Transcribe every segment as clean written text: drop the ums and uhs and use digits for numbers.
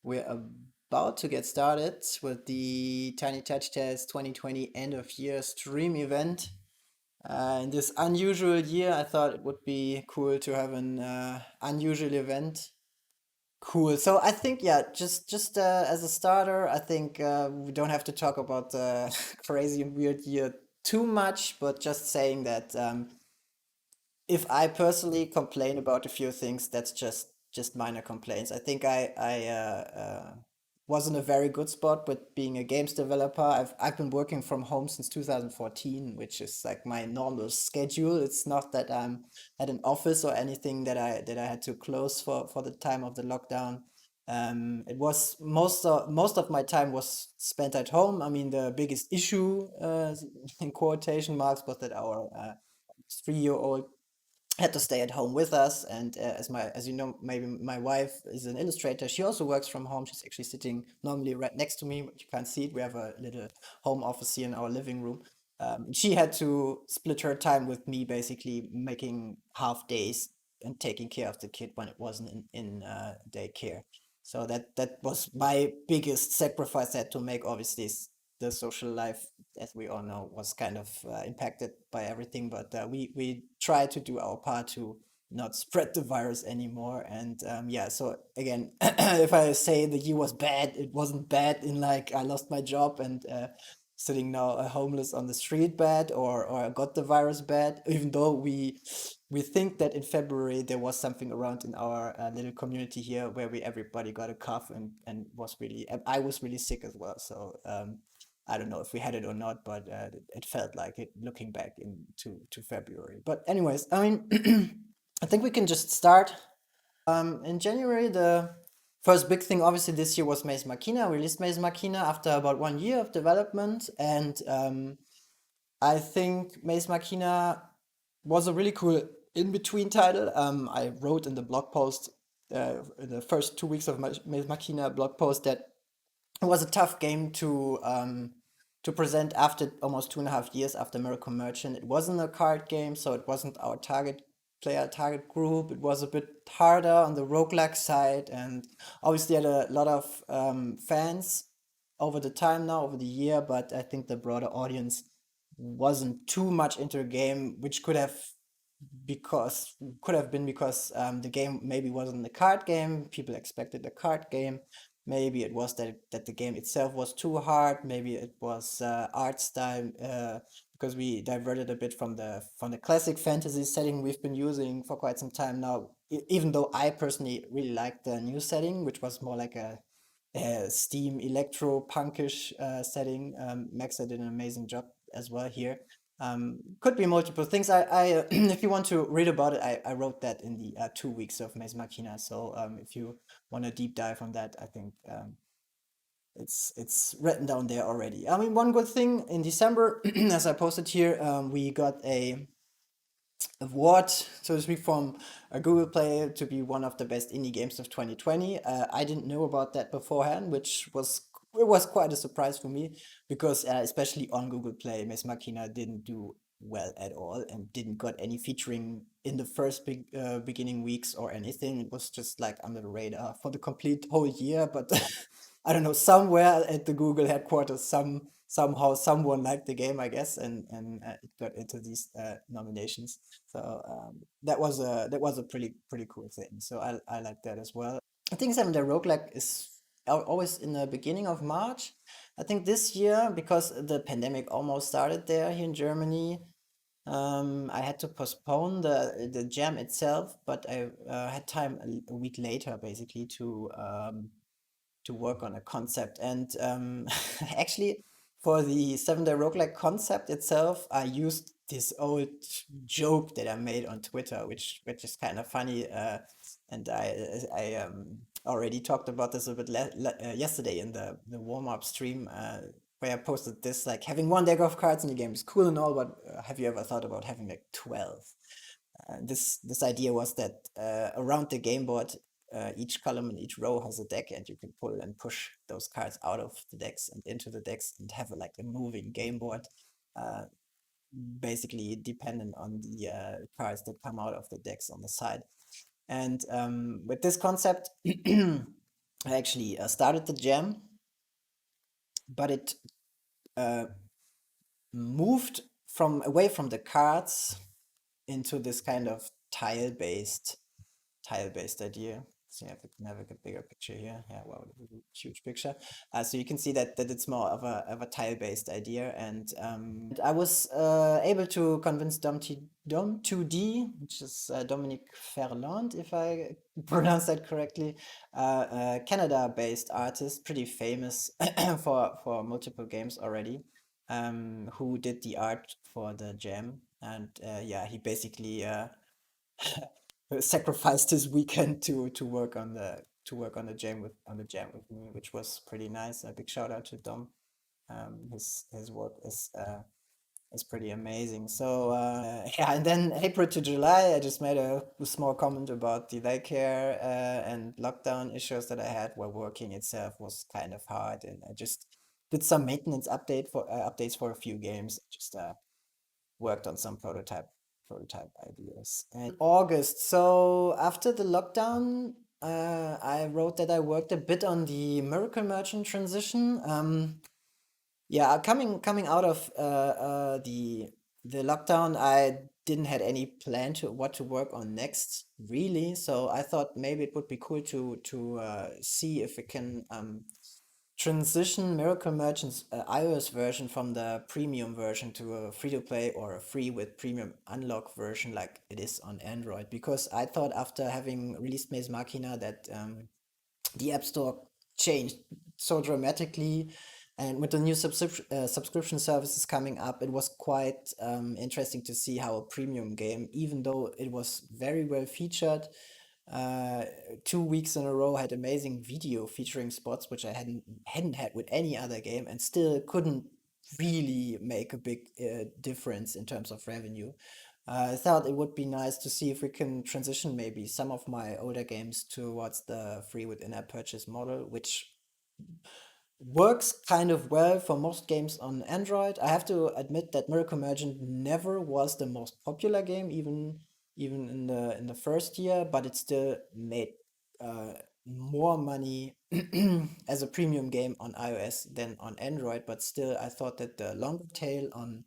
We're about to get started with the Tiny Touch Test 2020 end of year stream event. In this unusual year, I thought it would be cool to have an unusual event. Cool. So I think, yeah, just as a starter, I think we don't have to talk about the crazy and weird year too much, but just saying that if I personally complain about a few things, that's just minor complaints. I think I was in a very good spot with being a games developer. I've been working from home since 2014, which is like my normal schedule. It's not that I'm at an office or anything that I had to close for the time of the lockdown. It was most of my time was spent at home. I mean, the biggest issue, in quotation marks, was that our 3-year-old had to stay at home with us. And as you know, maybe my wife is an illustrator. She also works from home. She's actually sitting normally right next to me, but you can't see it. We have a little home office here in our living room. She had to split her time with me, basically making half days and taking care of the kid when it wasn't in daycare. So that was my biggest sacrifice I had to make. Obviously, the social life, as we all know, was kind of impacted by everything. But we try to do our part to not spread the virus anymore. And yeah, so again, if I say the year was bad, it wasn't bad in like I lost my job and sitting now homeless on the street bad, or I got the virus bad. Even though we think that in February there was something around in our little community here where we everybody got a cough and was really, and I was really sick as well. So I don't know if we had it or not, but it felt like it looking back into to February. But anyways, I mean, I think we can just start. In January, the first big thing, obviously, this year was Maze Machina. We released Maze Machina after about 1 year of development, and I think Maze Machina was a really cool in-between title. I wrote in the blog post, in the first 2 weeks of Maze Machina blog post, that it was a tough game to present after almost 2.5 years after Miracle Merchant. It wasn't a card game, so it wasn't our target group. It was a bit harder on the roguelike side, and obviously had a lot of fans over the time now, over the year, but I think the broader audience wasn't too much into the game, which could have been because the game maybe wasn't a card game. People expected a card game. Maybe it was that the game itself was too hard. Maybe it was art style, because we diverted a bit from the classic fantasy setting we've been using for quite some time now. Even though I personally really liked the new setting, which was more like a steam electro punkish setting. Maxa did an amazing job as well here. Could be multiple things. If you want to read about it, I wrote that in the 2 weeks of Maze Machina. So if you want to deep dive on that, I think it's written down there already. I mean, one good thing in December, as I posted here, we got a award, so to speak, from Google Play to be one of the best indie games of 2020. I didn't know about that beforehand, which was quite a surprise for me because especially on Google Play, Miss Machina didn't do well at all and didn't got any featuring in the first beginning weeks or anything. It was just like under the radar for the complete whole year. But I don't know, somewhere at the Google headquarters, somehow someone liked the game, I guess, and it got into these nominations. So that was a pretty cool thing. So I like that as well. I think Seven Day Roguelike is always in the beginning of March. I think this year, because the pandemic almost started there here in Germany, I had to postpone the jam itself, but I had time a week later, basically, to work on a concept. And actually, for the 7 Day Roguelike concept itself, I used this old joke that I made on Twitter, which is kind of funny. And I already talked about this a bit yesterday in the warm-up stream, where I posted this, like, having one deck of cards in the game is cool and all, but have you ever thought about having like 12? This idea was that around the game board, each column and each row has a deck, and you can pull and push those cards out of the decks and into the decks and have like a moving game board, uh, basically dependent on the cards that come out of the decks on the side. And with this concept, I actually started the jam, but it uh, moved from away from the cards into this kind of tile-based idea. So you have a bigger picture here. Yeah, wow, huge picture. So you can see that it's more of a tile-based idea, and I was able to convince Dom2D, which is Dominique Ferland, if I pronounce that correctly, a Canada-based artist, pretty famous for multiple games already, who did the art for the jam, and yeah, he basically sacrificed his weekend to work on the jam with me, which was pretty nice. A big shout out to Dom. His work is pretty amazing. So yeah, and then April to July, I just made a small comment about the daycare and lockdown issues that I had while working itself was kind of hard, and I just did some maintenance updates for a few games. Just worked on some prototype ideas. And August. So after the lockdown, I wrote that I worked a bit on the Miracle Merchant transition. Yeah, coming out of the lockdown, I didn't had any plan to what to work on next, really. So I thought maybe it would be cool to see if we can transition Miracle Merchant's iOS version from the premium version to a free to play or a free with premium unlock version like it is on Android. Because I thought after having released Maze Machina that the App Store changed so dramatically. And with the new subscription services coming up, it was quite interesting to see how a premium game, even though it was very well featured, uh, 2 weeks in a row had amazing video featuring spots which I hadn't had with any other game, and still couldn't really make a big difference in terms of revenue. I thought it would be nice to see if we can transition maybe some of my older games towards the free with in-app purchase model, which works kind of well for most games on Android. I have to admit that Miracle Merchant never was the most popular game, even in the first year, but it still made uh, more money as a premium game on iOS than on Android. But still, I thought that the longer tail on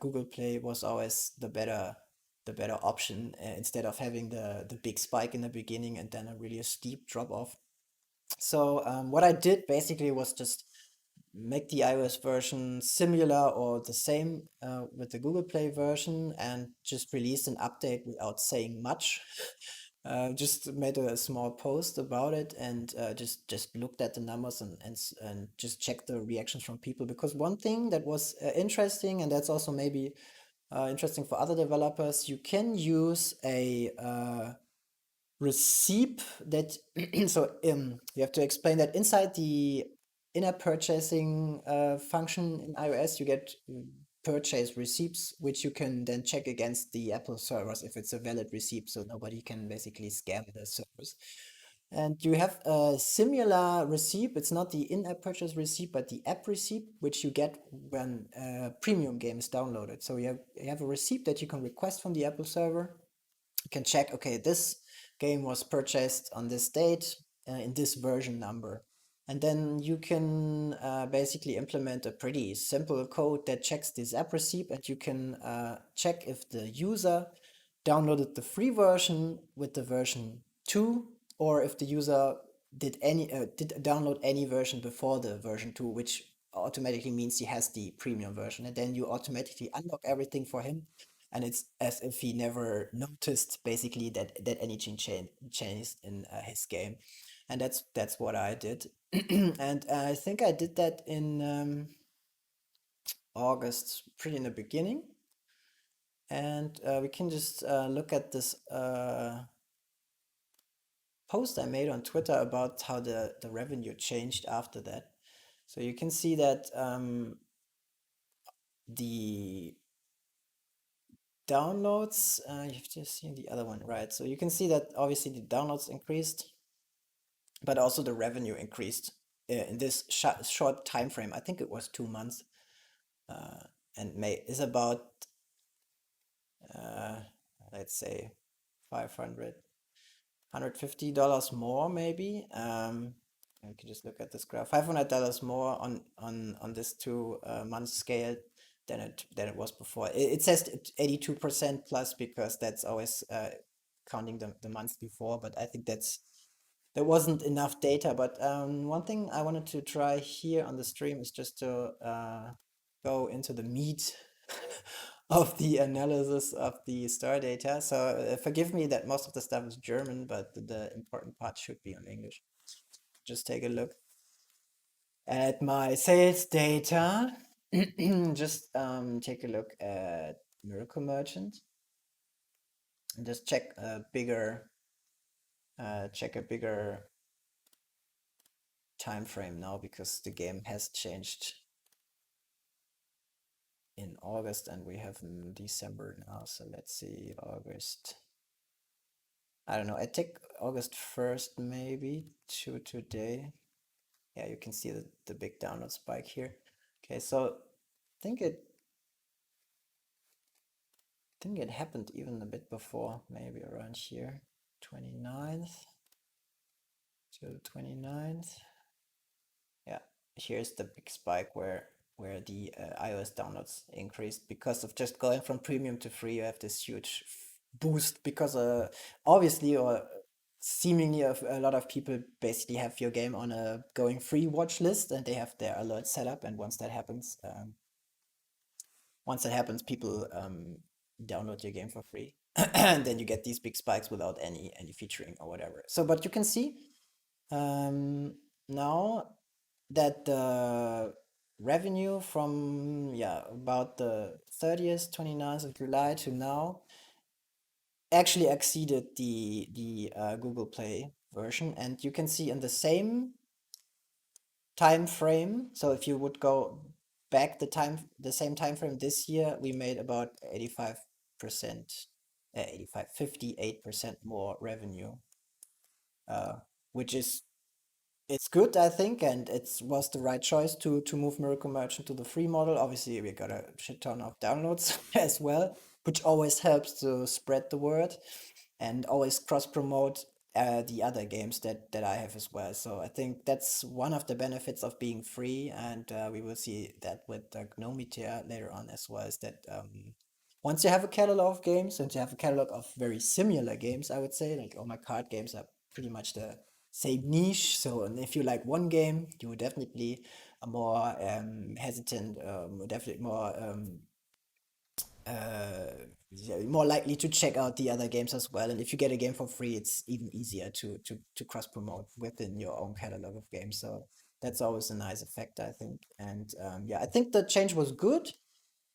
Google Play was always the better option instead of having the big spike in the beginning and then a really steep drop off. So what I did basically was just make the iOS version similar or the same with the Google Play version and just released an update without saying much. Just made a small post about it and just looked at the numbers and just checked the reactions from people. Because one thing that was interesting, and that's also maybe interesting for other developers, you can use a receipt that so you have to explain that inside the in-app purchasing function in iOS you get purchase receipts which you can then check against the Apple servers if it's a valid receipt, so nobody can basically scam the servers. And you have a similar receipt. It's not the in-app purchase receipt but the app receipt which you get when a premium game is downloaded. So you have a receipt that you can request from the Apple server. You can check, okay, this game was purchased on this date in this version number. And then you can basically implement a pretty simple code that checks this app receipt, and you can check if the user downloaded the free version with the version 2, or if the user did download any version before the version 2, which automatically means he has the premium version, and then you automatically unlock everything for him, and it's as if he never noticed basically that anything changed in his game. And that's what I did. And I think I did that in August, pretty in the beginning. And we can just look at this post I made on Twitter about how the revenue changed after that. So you can see that the downloads, you have to see the other one, right? So you can see that obviously the downloads increased, but also the revenue increased in this short time frame. I think it was 2 months, uh, and May is about uh, let's say 500 $150 more maybe. You can just look at this graph. $500 more on this 2 month scale than it was before. It says 82% plus because that's always counting the months before, but I think there wasn't enough data. But one thing I wanted to try here on the stream is just to go into the meat of the analysis of the star data. So forgive me that most of the stuff is German, but the important part should be on English. Just take a look at my sales data. Just take a look at Miracle Merchant and just check a bigger time frame now because the game has changed in August and we have December now. So let's see, August. I don't know. I take August 1st maybe to today. Yeah, you can see the big download spike here. Okay, so I think it happened even a bit before, maybe around here, 29th to 29th. Yeah, here's the big spike where the iOS downloads increased because of just going from premium to free. You have this huge boost because obviously or seemingly a lot of people basically have your game on a going free watch list and they have their alerts set up, and once that happens, people download your game for free, and then you get these big spikes without any featuring or whatever. So, but you can see now that the revenue from about the 30th, 29th of July to now actually exceeded the Google Play version, and you can see in the same time frame. So if you would go back the same time frame this year, we made about 85%, 58% more revenue, which is it's good, I think, and it was the right choice to move Miracle Merchant to the free model. Obviously, we got a shit ton of downloads as well, which always helps to spread the word and always cross promote the other games that I have as well. So I think that's one of the benefits of being free, and we will see that with GNOME Meteor later on as well. Is that once you have a catalog of games and you have a catalog of very similar games, I would say, like all my card games are pretty much the same niche. So, and if you like one game, you would definitely are more hesitant, definitely more likely to check out the other games as well. And if you get a game for free, it's even easier to cross promote within your own catalog of games. So that's always a nice effect, I think. And yeah, I think the change was good.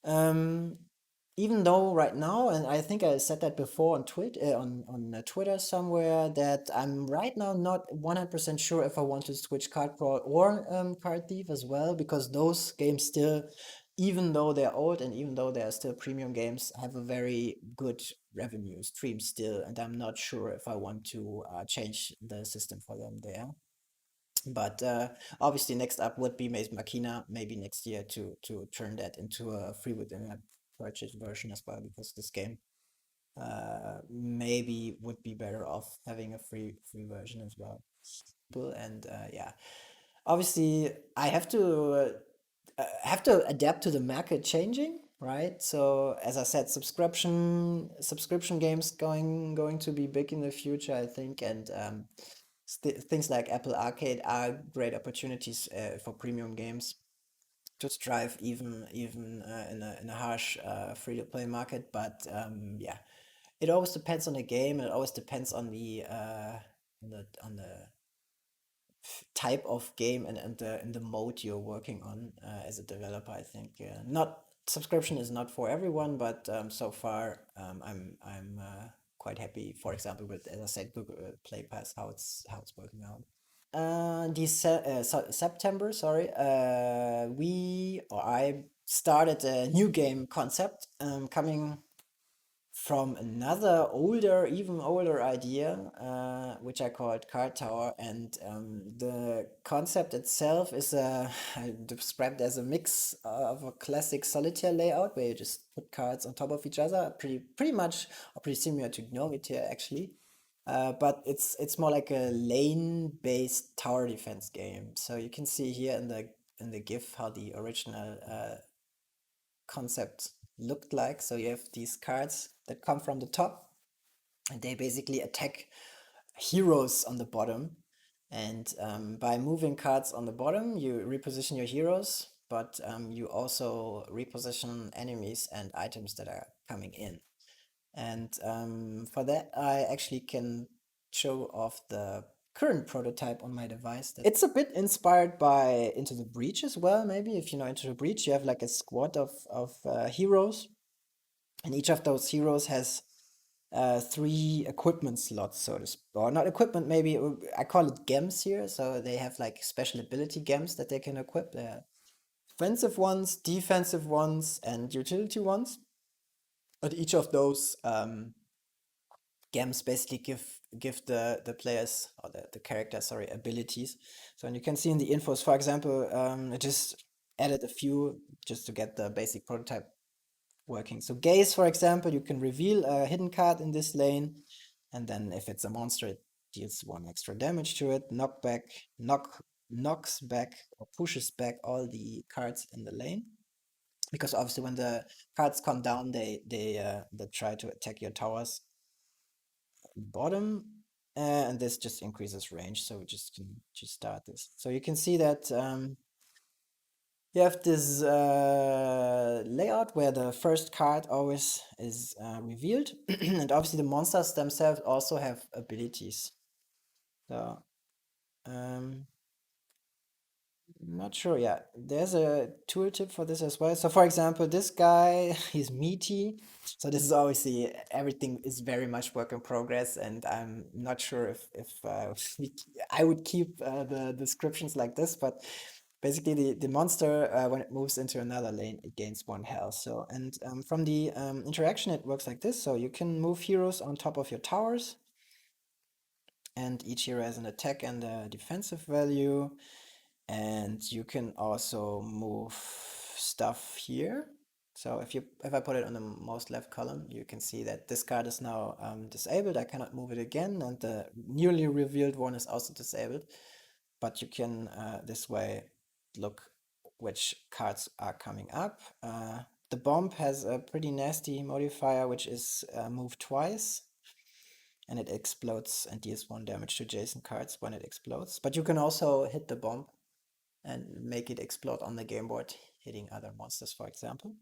Um, Even though right now, and I think I said that before on Twitter somewhere, that I'm right now not 100% sure if I want to switch Card Crawl or Card Thief as well, because those games still, even though they're old and even though they're still premium games, have a very good revenue stream still, and I'm not sure if I want to change the system for them there. But obviously, next up would be Maze Machina, maybe next year to turn that into a free within a purchase version as well, because this game maybe would be better off having a free version as well. And yeah, obviously, I have to adapt to the market changing, right? So as I said, subscription games going to be big in the future, I think, and things like Apple Arcade are great opportunities for premium games to strive even in a harsh free to play market. But yeah, it always depends on the game. It always depends on the type of game and the mode you're working on as a developer. I think not subscription is not for everyone, but so far I'm quite happy. For example, with, as I said, Google Play Pass, how it's working out. September, sorry, we or I started a new game concept coming from another even older idea, which I called Card Tower. And the concept itself is described as a mix of a classic solitaire layout where you just put cards on top of each other, pretty much or pretty similar to Gnome actually. but it's more like a lane-based tower defense game. So you can see here in the GIF how the original concept looked like. So you have these cards that come from the top, and they basically attack heroes on the bottom. And by moving cards on the bottom, you reposition your heroes, but you also reposition enemies and items that are coming in. And for that, I actually can show off the current prototype on my device. It's a bit inspired by Into the Breach as well, maybe. If you know Into the Breach, you have like a squad of heroes, and each of those heroes has three equipment slots, so to speak. Or not equipment, maybe I call it gems here. So they have like special ability gems that they can equip. They are offensive ones, defensive ones, and utility ones. But each of those gems basically give the players or the characters, sorry, abilities. So and you can see in the infos, for example, I just added a few just to get the basic prototype working. So gaze, for example, you can reveal a hidden card in this lane, and then if it's a monster, it deals one extra damage to it. Knockback knocks back or pushes back all the cards in the lane. Because obviously when the cards come down, they try to attack your towers bottom, and this just increases range. So we just can just start this. So you can see that you have this layout where the first card always is revealed, and obviously the monsters themselves also have abilities. So um, not sure. Yeah, there's a tooltip for this as well. So for example, this guy, he's meaty. So this is obviously everything is very much work in progress, and I'm not sure if I would keep the descriptions like this, but basically the monster when it moves into another lane, it gains one health. So and from the interaction, it works like this. So you can move heroes on top of your towers, and each hero has an attack and a defensive value. And you can also move stuff here. So if I put it on the most left column, you can see that this card is now disabled. I cannot move it again, and the newly revealed one is also disabled. But you can this way look which cards are coming up. The bomb has a pretty nasty modifier, which is move twice, and it explodes and deals 1 damage to adjacent cards when it explodes. But you can also hit the bomb and make it explode on the game board, hitting other monsters, for example.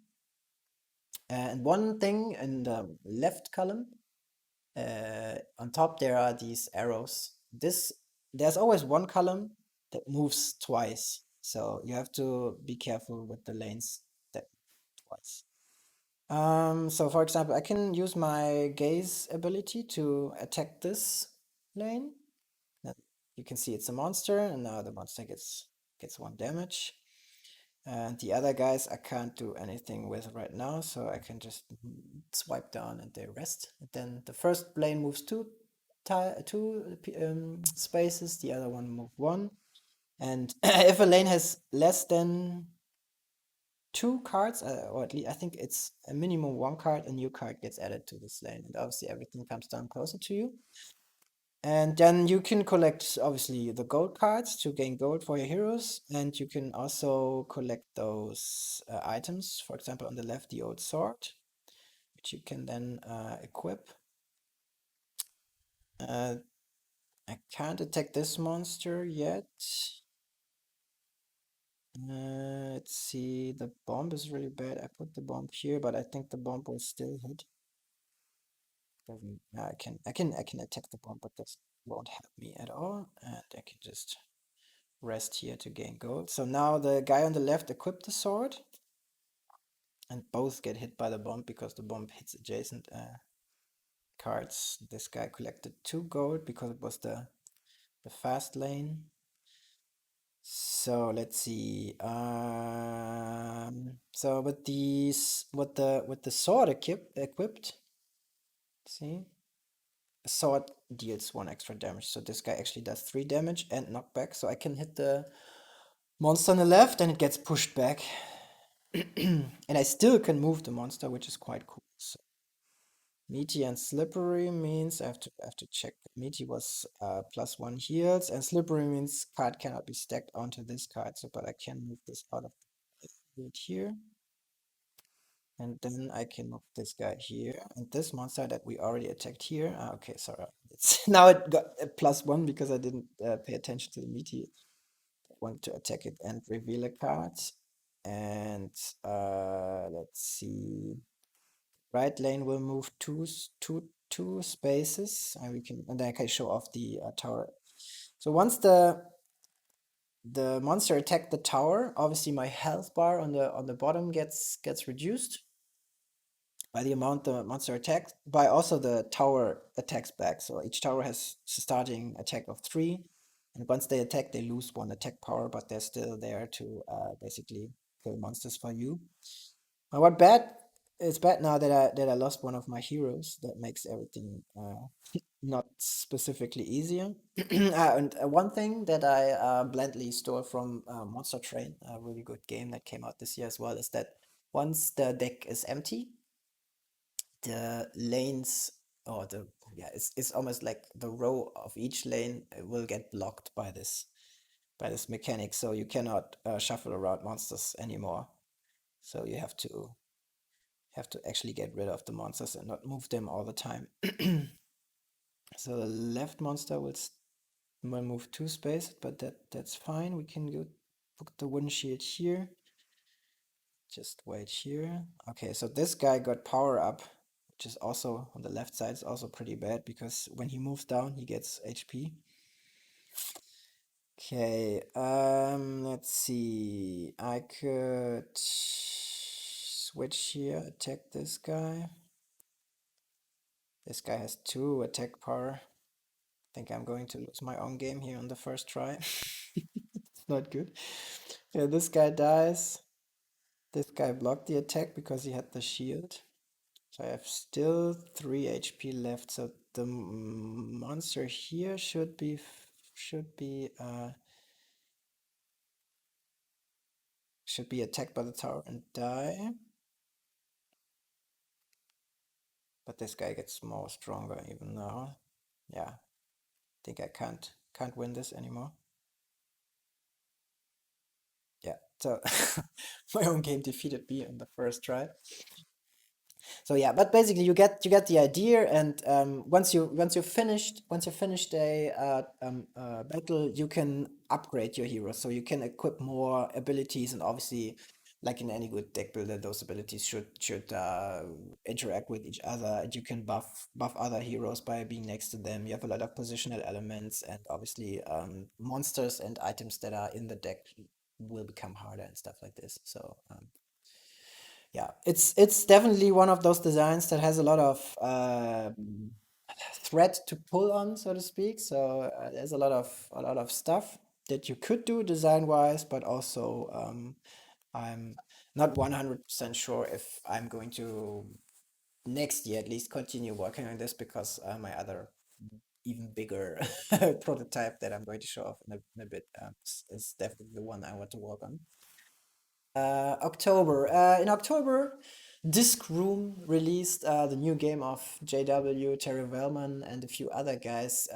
And one thing in the left column, on top there are these arrows. There's always one column that moves twice, so you have to be careful with the lanes that move twice. So for example, I can use my gaze ability to attack this lane. You can see it's a monster, and now the monster gets 1 damage. And the other guys I can't do anything with right now, so I can just swipe down and they rest. And then the first lane moves two spaces, the other one move 1. And if a lane has less than 2 cards, or at least I think it's a minimum 1 card, a new card gets added to this lane. And obviously everything comes down closer to you. And then you can collect, obviously, the gold cards to gain gold for your heroes. And you can also collect those items. For example, on the left, the old sword, which you can then equip. I can't attack this monster yet. Let's see, the bomb is really bad. I put the bomb here, but I think the bomb will still hit. I can attack the bomb, but this won't help me at all. And I can just rest here to gain gold. So now the guy on the left equipped the sword, and both get hit by the bomb because the bomb hits adjacent cards. This guy collected 2 gold because it was the fast lane. So let's see. So with these with the sword equipped, see, a sword deals 1 extra damage. So this guy actually does 3 damage and knockback. So I can hit the monster on the left and it gets pushed back. And I still can move the monster, which is quite cool. So Meaty and slippery means I have to check. Meaty was +1 heals, and slippery means card cannot be stacked onto this card. So, but I can move this out of it here, and then I can move this guy here, and this monster that we already attacked here. Okay, sorry. It's now it got a +1 because I didn't pay attention to the meaty. I want to attack it and reveal a card, and let's see. Right lane will move two spaces, and we can, and then I can show off the tower. So once the monster attacked the tower, obviously my health bar on the bottom gets reduced by the amount the monster attacks, by also the tower attacks back. So each tower has starting attack of 3, and once they attack, they lose 1 attack power, but they're still there to basically kill monsters for you. What bad? It's bad now that I lost one of my heroes. That makes everything not specifically easier. And one thing that I blindly stole from Monster Train, a really good game that came out this year as well, is that once the deck is empty, the lanes or the yeah, it's almost like the row of each lane will get blocked by this mechanic. So you cannot shuffle around monsters anymore. So you have to actually get rid of the monsters and not move them all the time. So the left monster will move 2 spaces, but that's fine. We can go put the wooden shield here. Just wait here. Okay, so this guy got power up, which is also on the left side is also pretty bad because when he moves down, he gets HP. Okay, let's see. I could switch here, attack this guy. This guy has 2 attack power. I think I'm going to lose my own game here on the first try. It's not good. Yeah, this guy dies. This guy blocked the attack because he had the shield. So I have still 3 HP left. So the monster here should be attacked by the tower and die. But this guy gets more stronger even now. Yeah, I think I can't win this anymore. Yeah, so my own game defeated me in the first try. So yeah, but basically you get the idea, and once you finished a battle, you can upgrade your hero, so you can equip more abilities, and obviously, like in any good deck builder, those abilities should interact with each other, and you can buff other heroes by being next to them. You have a lot of positional elements, and obviously, monsters and items that are in the deck will become harder and stuff like this. So yeah, it's definitely one of those designs that has a lot of thread to pull on, so to speak. So there's a lot of stuff that you could do design wise, but also I'm not 100% sure if I'm going to next year at least continue working on this because my other even bigger prototype that I'm going to show off in a bit is definitely the one I want to work on. October. In October, Disc Room released the new game of JW, Terry Wellman, and a few other guys,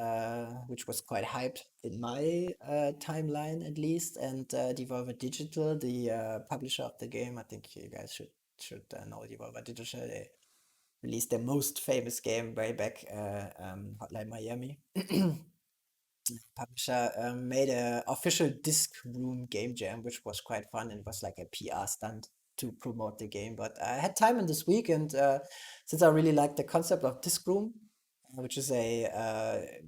which was quite hyped in my timeline at least. And Devolver Digital, the publisher of the game, I think you guys should know Devolver Digital. They released their most famous game way back, Hotline Miami. Publisher made a official disc room game jam, which was quite fun, and it was like a PR stunt to promote the game. But I had time in this week, and since I really like the concept of disc room, which is a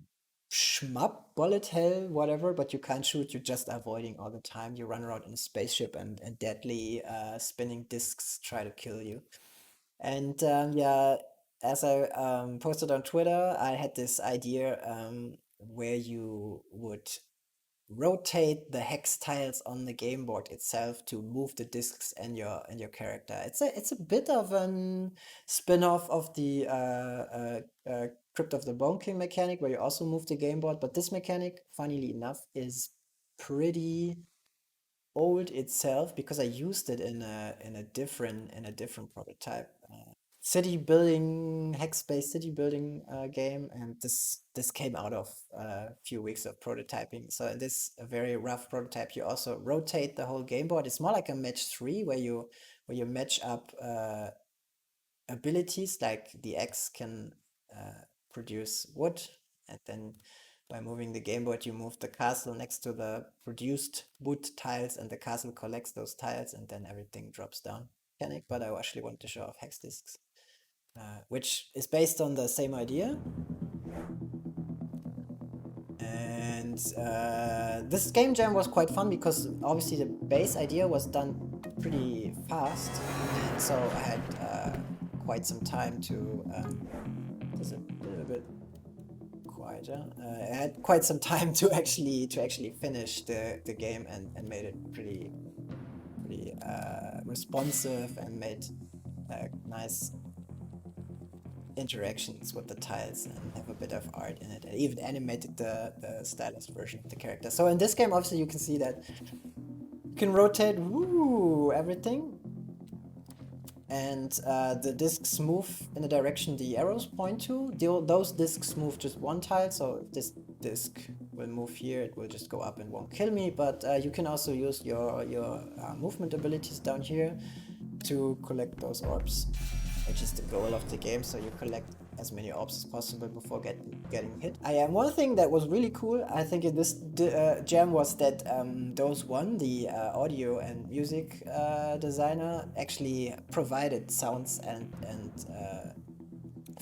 shmup, bullet hell, whatever, but you can't shoot, you're just avoiding all the time. You run around in a spaceship and deadly spinning discs try to kill you. And yeah, as I posted on Twitter, I had this idea where you would rotate the hex tiles on the game board itself to move the discs and your character. It's a bit of an spin-off of the Crypt of the Bone King mechanic where you also move the game board, but this mechanic, funnily enough, is pretty old itself because I used it in a different prototype. city building, hex-based city building game, and this came out of a few weeks of prototyping. So in this a very rough prototype, you also rotate the whole game board. It's more like a match three where you match up abilities, like the X can produce wood, and then by moving the game board, you move the castle next to the produced wood tiles, and the castle collects those tiles, and then everything drops down. Mechanic, but I actually want to show off Hex Disks, which is based on the same idea. And this game jam was quite fun because obviously the base idea was done pretty fast, and so I had quite some time to. Is a little bit quieter. I had quite some time to actually finish the game and made it pretty responsive and made nice interactions with the tiles and have a bit of art in it. And even animated the stylized version of the character. So in this game, obviously, you can see that you can rotate everything. And the discs move in the direction the arrows point to. Those discs move just one tile, so if this disc will move here, it will just go up and won't kill me. But you can also use your movement abilities down here to collect those orbs, which is the goal of the game. So you collect as many orbs as possible before getting hit. One thing that was really cool, I think, in this jam was that those one, the audio and music designer, actually provided sounds and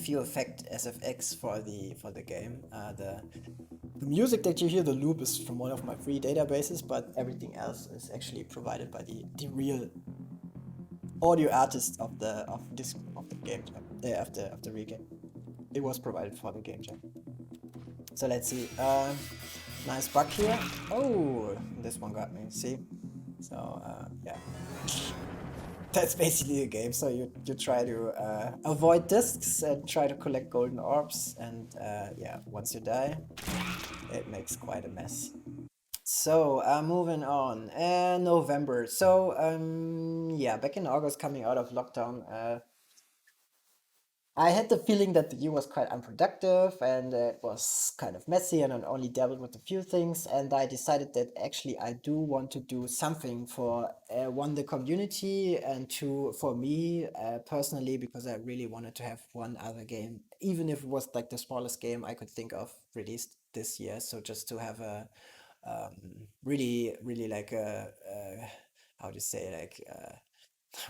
few effect SFX for the game. The music that you hear, the loop, is from one of my free databases, but everything else is actually provided by the real audio artist of the game jam, of the real game. It was provided for the game jam. So let's see. Nice bug here. Oh, this one got me. See. So yeah, that's basically the game. So you try to avoid discs and try to collect golden orbs, and yeah, once you die, it makes quite a mess. So moving on, November. So yeah, back in August, coming out of lockdown, I had the feeling that the year was quite unproductive and it was kind of messy, and I only dabbled with a few things. And I decided that actually I do want to do something for one, the community, and two, for me personally, because I really wanted to have one other game, even if it was like the smallest game I could think of released this year. So just to have a really like a how to say, like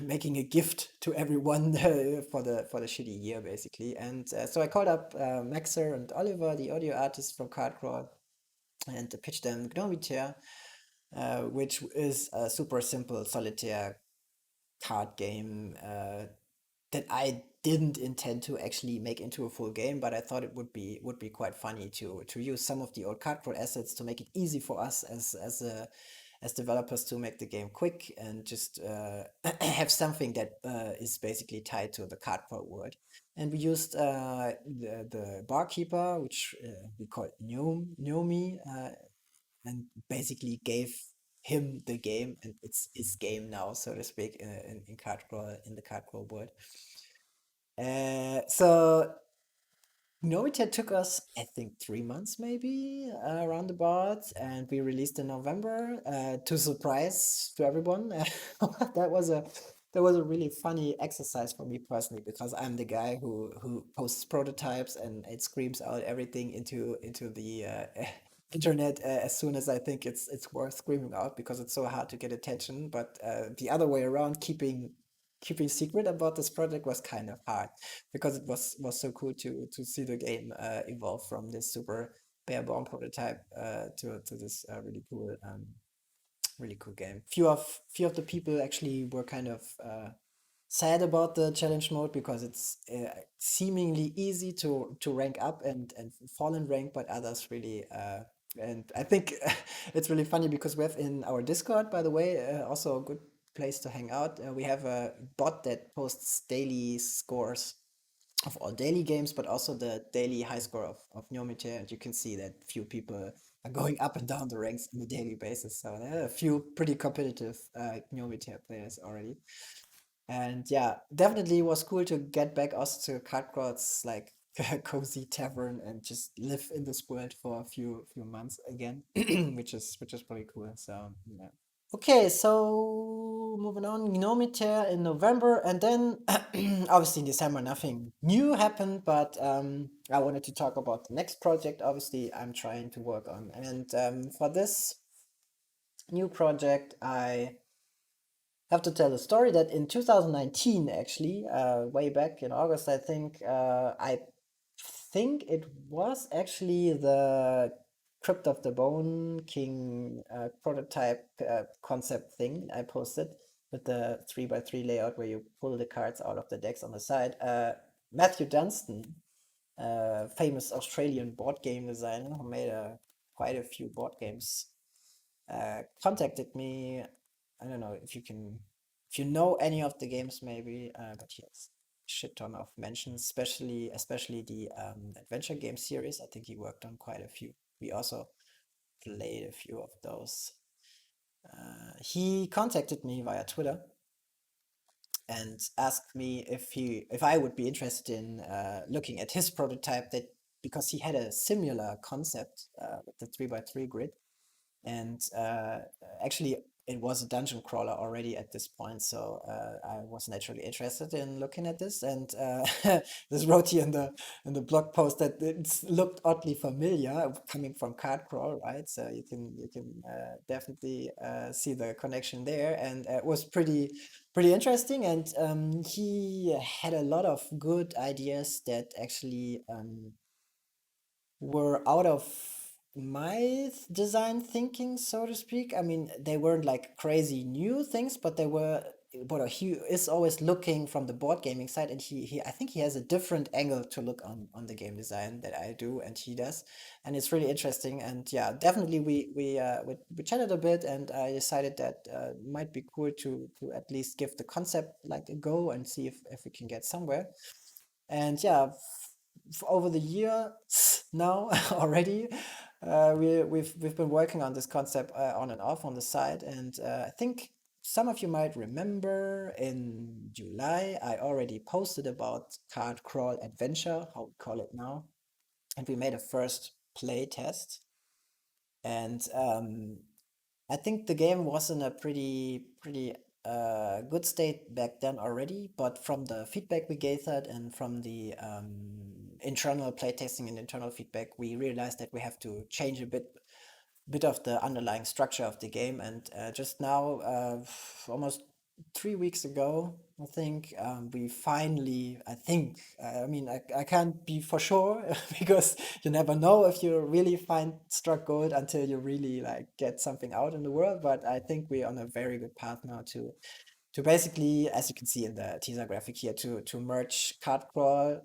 making a gift to everyone for the shitty year, basically. And so I called up Maxer and Oliver, the audio artists from Cardcrawl, and pitched them Gnomitaire, which is a super simple solitaire card game that I didn't intend to actually make into a full game, but I thought it would be quite funny to use some of the old Cardcrawl assets to make it easy for us as developers to make the game quick and just have something that is basically tied to the Cardcrawl world. And we used the barkeeper, which we call Nomi, and basically gave him the game, and it's his game now, so to speak, in Cardcrawl, in the Cardcrawl world. So no, it took us, I think, 3 months maybe, roundabout, and we released in November, to surprise to everyone. That was a that was a really funny exercise for me personally, because I'm the guy who posts prototypes and it screams out everything into the internet as soon as I think it's worth screaming out, because it's so hard to get attention. But the other way around, keeping secret about this project was kind of hard, because it was so cool to see the game evolve from this super bare bone prototype to this really cool game. Few of the people actually were kind of sad about the challenge mode, because it's seemingly easy to rank up and fall in rank, but others really. And I think it's really funny, because we have in our Discord, by the way, also a good place to hang out. We have a bot that posts daily scores of all daily games, but also the daily high score of Neomite, and you can see that few people are going up and down the ranks on a daily basis. So there are a few pretty competitive Neomite players already. And yeah, definitely was cool to get back also to Cardcrawl's like cozy tavern and just live in this world for a few months again, which is pretty cool. So yeah. Okay, so moving on, Gnomitere in November, and then obviously in December nothing new happened, but I wanted to talk about the next project. Obviously, I'm trying to work on, and for this new project, I have to tell a story that in 2019, actually, way back in August, I think it was actually the Crypt of the Bone King prototype concept thing I posted with the 3x3 layout where you pull the cards out of the decks on the side. Matthew Dunstan, famous Australian board game designer who made quite a few board games, contacted me. I don't know if you know any of the games maybe, but he has a shit ton of mentions, especially the adventure game series. I think he worked on quite a few. We also played a few of those. He contacted me via Twitter and asked me if I would be interested in looking at his prototype, that because he had a similar concept with the 3x3 grid. And actually, it was a dungeon crawler already at this point, so I was naturally interested in looking at this. And this wrote here in the blog post that it looked oddly familiar, coming from Card Crawl, right? So you can definitely see the connection there, and it was pretty interesting. And he had a lot of good ideas that actually were out of my design thinking, so to speak. I mean, they weren't like crazy new things, but they were. But he is always looking from the board gaming side, and he I think he has a different angle to look on the game design that I do, and he does, and it's really interesting. And yeah, definitely we chatted a bit, and I decided that it might be cool to at least give the concept like a go and see if we can get somewhere. And yeah, over the year now already, we've been working on this concept on and off on the side, and I think some of you might remember in July I already posted about Card Crawl Adventure, how we call it now, and we made a first play test, and I think the game was in a pretty good state back then already, but from the feedback we gathered and from the internal playtesting and internal feedback, we realized that we have to change a bit of the underlying structure of the game. And just now, almost 3 weeks ago, I think we finally, I mean, I can't be for sure because you never know if you really find struck gold until you really like get something out in the world. But I think we're on a very good path now to basically, as you can see in the teaser graphic here, to merge card crawl,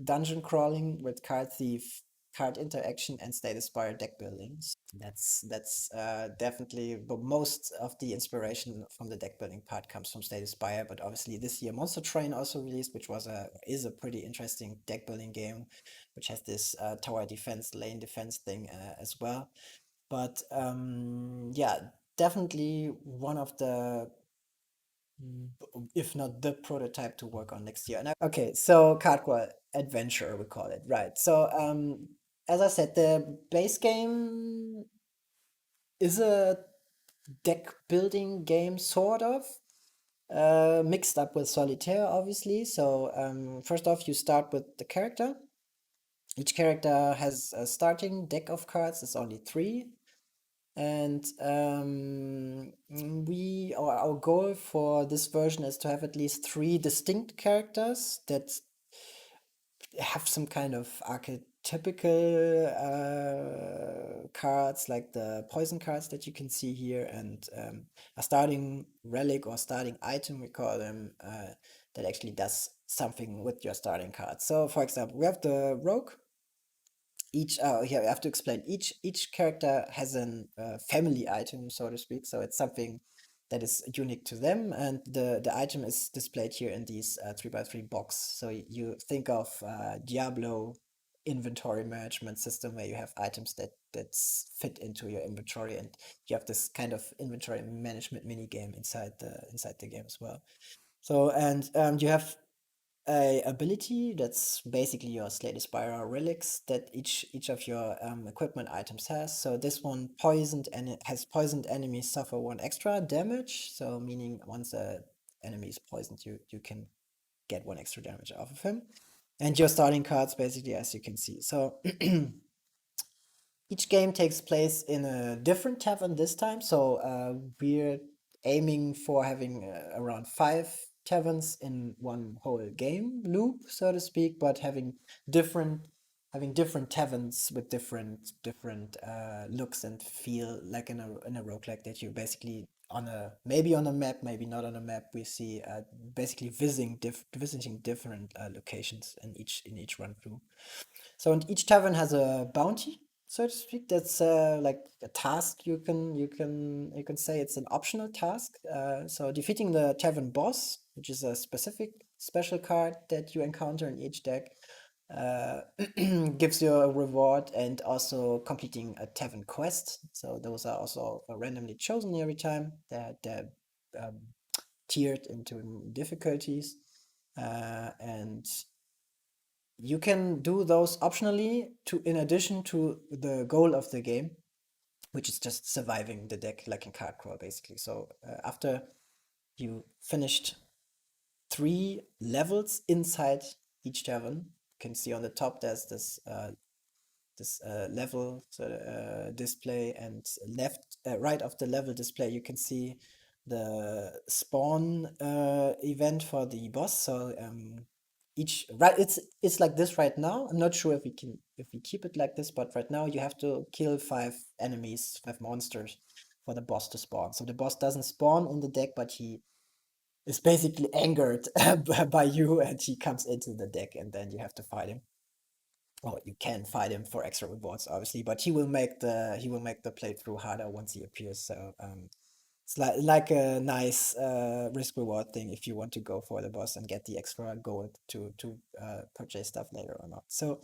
dungeon crawling with card thief, card interaction, and state aspire deck building. That's definitely, but most of the inspiration from the deck building part comes from State Aspire. But obviously this year Monster Train also released, which is a pretty interesting deck building game, which has this tower defense, lane defense thing as well. But yeah, definitely one of the, if not the prototype to work on next year. Okay, so Cardquell Adventure we call it, right? So as I said, the base game is a deck building game, sort of, mixed up with solitaire, obviously. So first off, you start with the character. Each character has a starting deck of cards. It's only three, and our goal for this version is to have at least three distinct characters that have some kind of archetypical cards, like the poison cards that you can see here, and a starting relic or starting item, we call them, that actually does something with your starting card. So, for example, we have the rogue. Here I have to explain. Each character has an family item, so to speak. So it's something that is unique to them, and the item is displayed here in these 3x3 box. So you think of Diablo inventory management system where you have items that fit into your inventory, and you have this kind of inventory management mini game inside the game as well. So, and you have a ability that's basically your Slay the Spire relics that each of your equipment items has. So this one poisoned, and it has poisoned enemies suffer 1 extra damage. So meaning once a enemy is poisoned, you can get 1 extra damage off of him. And your starting cards basically, as you can see. So each game takes place in a different tavern this time. So we're aiming for having around 5 taverns in one whole game loop, so to speak, but different having different taverns with different looks and feel, like in a roguelike, that you basically on a maybe on a map, maybe not on a map. We see basically visiting different locations in each run through. So, and each tavern has a bounty, so to speak. That's like a task. You can say it's an optional task. So defeating the tavern boss, which is a specific special card that you encounter in each deck, uh, gives you a reward, and also completing a tavern quest. So those are also randomly chosen every time. They're um, tiered into difficulties, and you can do those optionally to in addition to the goal of the game, which is just surviving the deck like in card crawl basically. So after you finished 3 levels inside each tavern, you can see on the top there's this level display, and right of the level display you can see the spawn event for the boss. So each right it's like this right now. I'm not sure if we keep it like this, but right now you have to kill 5 enemies, 5 monsters, for the boss to spawn. So the boss doesn't spawn in the deck, but he is basically angered by you, and he comes into the deck, and then you have to fight him. Well, you can fight him for extra rewards, obviously, but he will make the playthrough harder once he appears. So it's like a nice risk reward thing if you want to go for the boss and get the extra gold to purchase stuff later or not. So,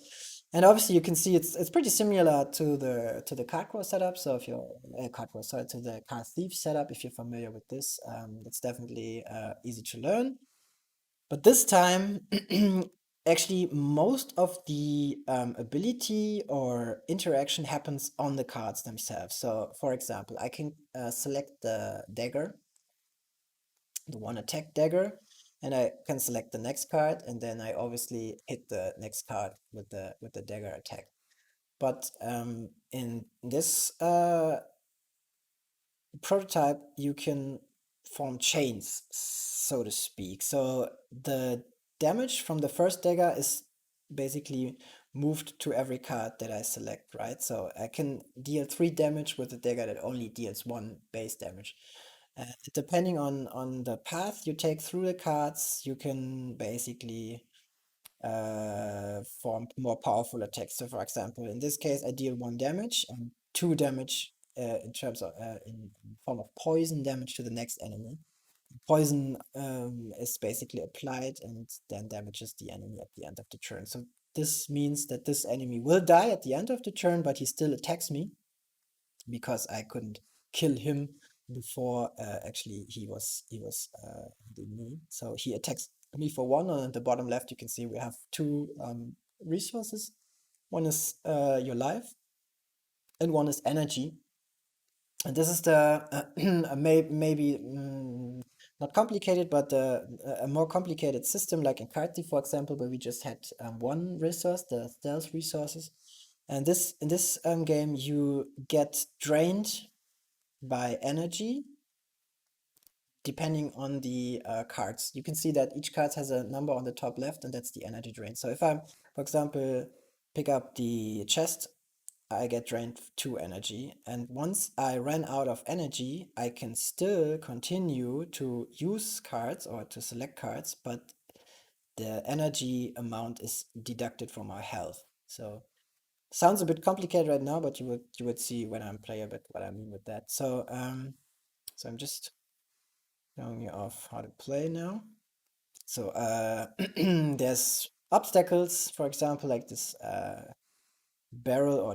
and obviously you can see it's pretty similar to the card draw setup. So if you're card draw, sorry, to the card thief setup, if you're familiar with this, it's definitely easy to learn. But this time, actually, most of the ability or interaction happens on the cards themselves. So, for example, I can select the dagger, the one attack dagger, and I can select the next card, and then I obviously hit the next card with the dagger attack. But in this prototype, you can form chains, so to speak. So the damage from the first dagger is basically moved to every card that I select, right? So I can deal 3 damage with a dagger that only deals 1 base damage. Depending on the path you take through the cards, you can basically form more powerful attacks. So, for example, in this case, I deal 1 damage and 2 damage in terms of in form of poison damage to the next enemy. Poison is basically applied and then damages the enemy at the end of the turn. So this means that this enemy will die at the end of the turn, but he still attacks me because I couldn't kill him before actually he was hitting me. So he attacks me for 1. On the bottom left, you can see we have 2 resources. One is your life, and one is energy. And this is the maybe not complicated, but a more complicated system, like in Carty, for example, where we just had 1 resource, the stealth resources. And this in this game, you get drained by energy depending on the cards. You can see that each card has a number on the top left, and that's the energy drain. So if I, for example, pick up the chest, I get drained 2 energy. And once I ran out of energy, I can still continue to use cards or to select cards, but the energy amount is deducted from my health. So sounds a bit complicated right now, but you would see when I play a bit what I mean with that. So I'm just showing you off how to play now. So there's obstacles, for example, like this barrel or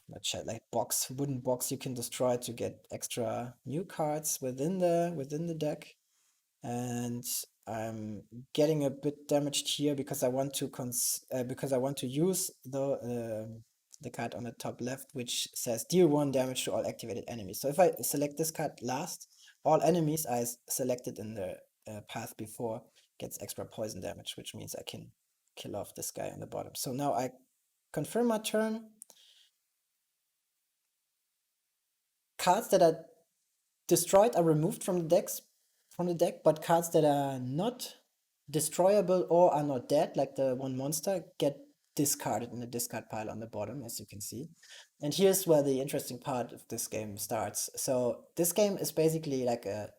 not like wooden box you can destroy to get extra new cards within the deck. And I'm getting a bit damaged here because I want to use the card on the top left, which says deal 1 damage to all activated enemies. So if I select this card last, all enemies I selected in the path before gets extra poison damage, which means I can kill off this guy on the bottom. So now I confirm my turn. Cards that are destroyed are removed from the deck, but cards that are not destroyable or are not dead, like the one monster, get discarded in the discard pile on the bottom, as you can see. And here's where the interesting part of this game starts. So this game is basically like a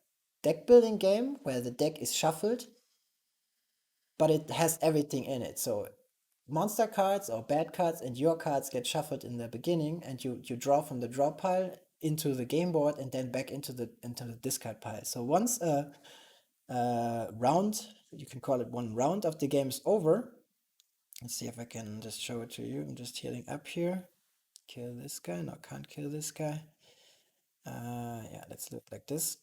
deck building game where the deck is shuffled, but it has everything in it. So monster cards or bad cards and your cards get shuffled in the beginning, and you draw from the draw pile into the game board and then back into the discard pile. So once a round, you can call it one round of the game is over. Let's see if I can just show it to you. I'm just healing up here. Kill this guy. No, can't kill this guy. Yeah, let's look like this.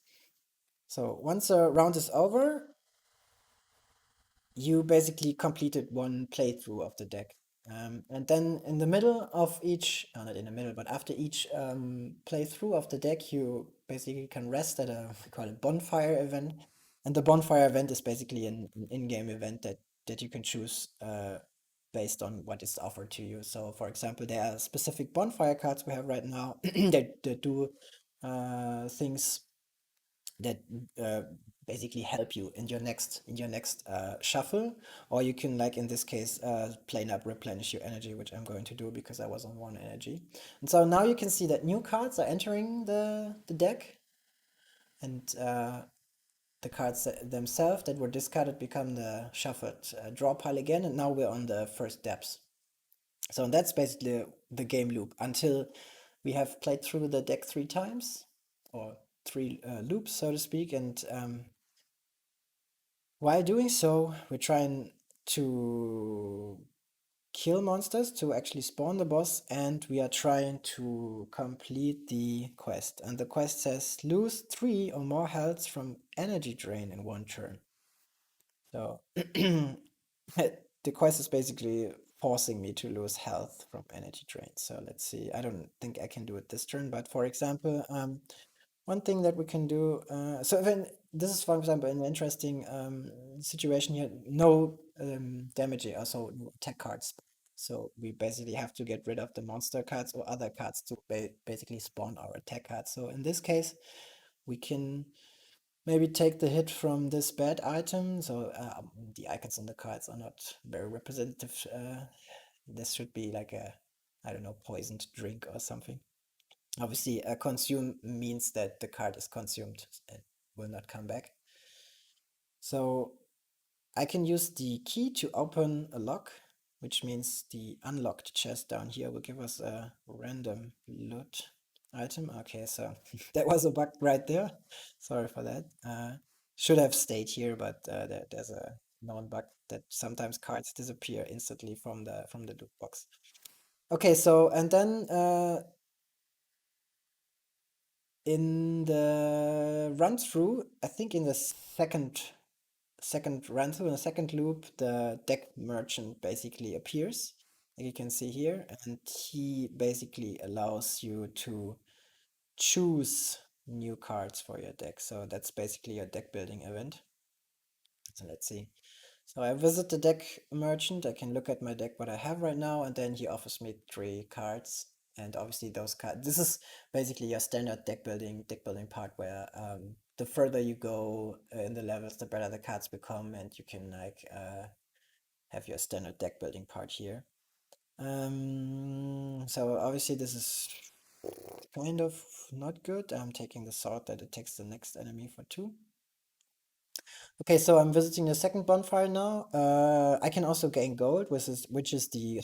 So once a round is over, you basically completed one playthrough of the deck. And then in the middle of each, not in the middle, but after each playthrough of the deck, you basically can rest at we call it bonfire event. And the bonfire event is basically an in-game event that you can choose based on what is offered to you. So for example, there are specific bonfire cards we have right now that do things that uh, basically help you in your next shuffle, or you can, like in this case, plain up replenish your energy, which I'm going to do because I was on 1 energy. And so now you can see that new cards are entering the deck, and the cards themselves that were discarded become the shuffled draw pile again, and now we're on the first depths. So that's basically the game loop until we have played through the deck 3 times, or 3 loops, so to speak. And while doing so, we're trying to kill monsters to actually spawn the boss, and we are trying to complete the quest. And the quest says lose 3 or more health from energy drain in 1 turn. So the quest is basically forcing me to lose health from energy drain. So let's see. I don't think I can do it this turn, but for example, one thing that we can do, so when this is, for example, an interesting situation here, no damage, also no attack cards. So we basically have to get rid of the monster cards or other cards to basically spawn our attack cards. So in this case, we can maybe take the hit from this bad item. So the icons on the cards are not very representative. This should be like a, I don't know, poisoned drink or something. Obviously, consume means that the card is consumed and will not come back. So I can use the key to open a lock, which means the unlocked chest down here will give us a random loot item. Okay, so that was a bug right there. Sorry for that. Should have stayed here, but there's a known bug that sometimes cards disappear instantly from the loot box. Okay, so and then in the run through, I think in the second run through, in the second loop, the deck merchant basically appears, like you can see here, and he basically allows you to choose new cards for your deck. So that's basically a deck building event. So let's see. So I visit the deck merchant, I can look at my deck, what I have right now, and then he offers me 3 cards. And obviously those cards, this is basically your standard deck building part where the further you go in the levels, the better the cards become, and you can like have your standard deck building part here. So obviously this is kind of not good. I'm taking the sword that attacks the next enemy for 2. Okay, so I'm visiting the second bonfire now. I can also gain gold, which is the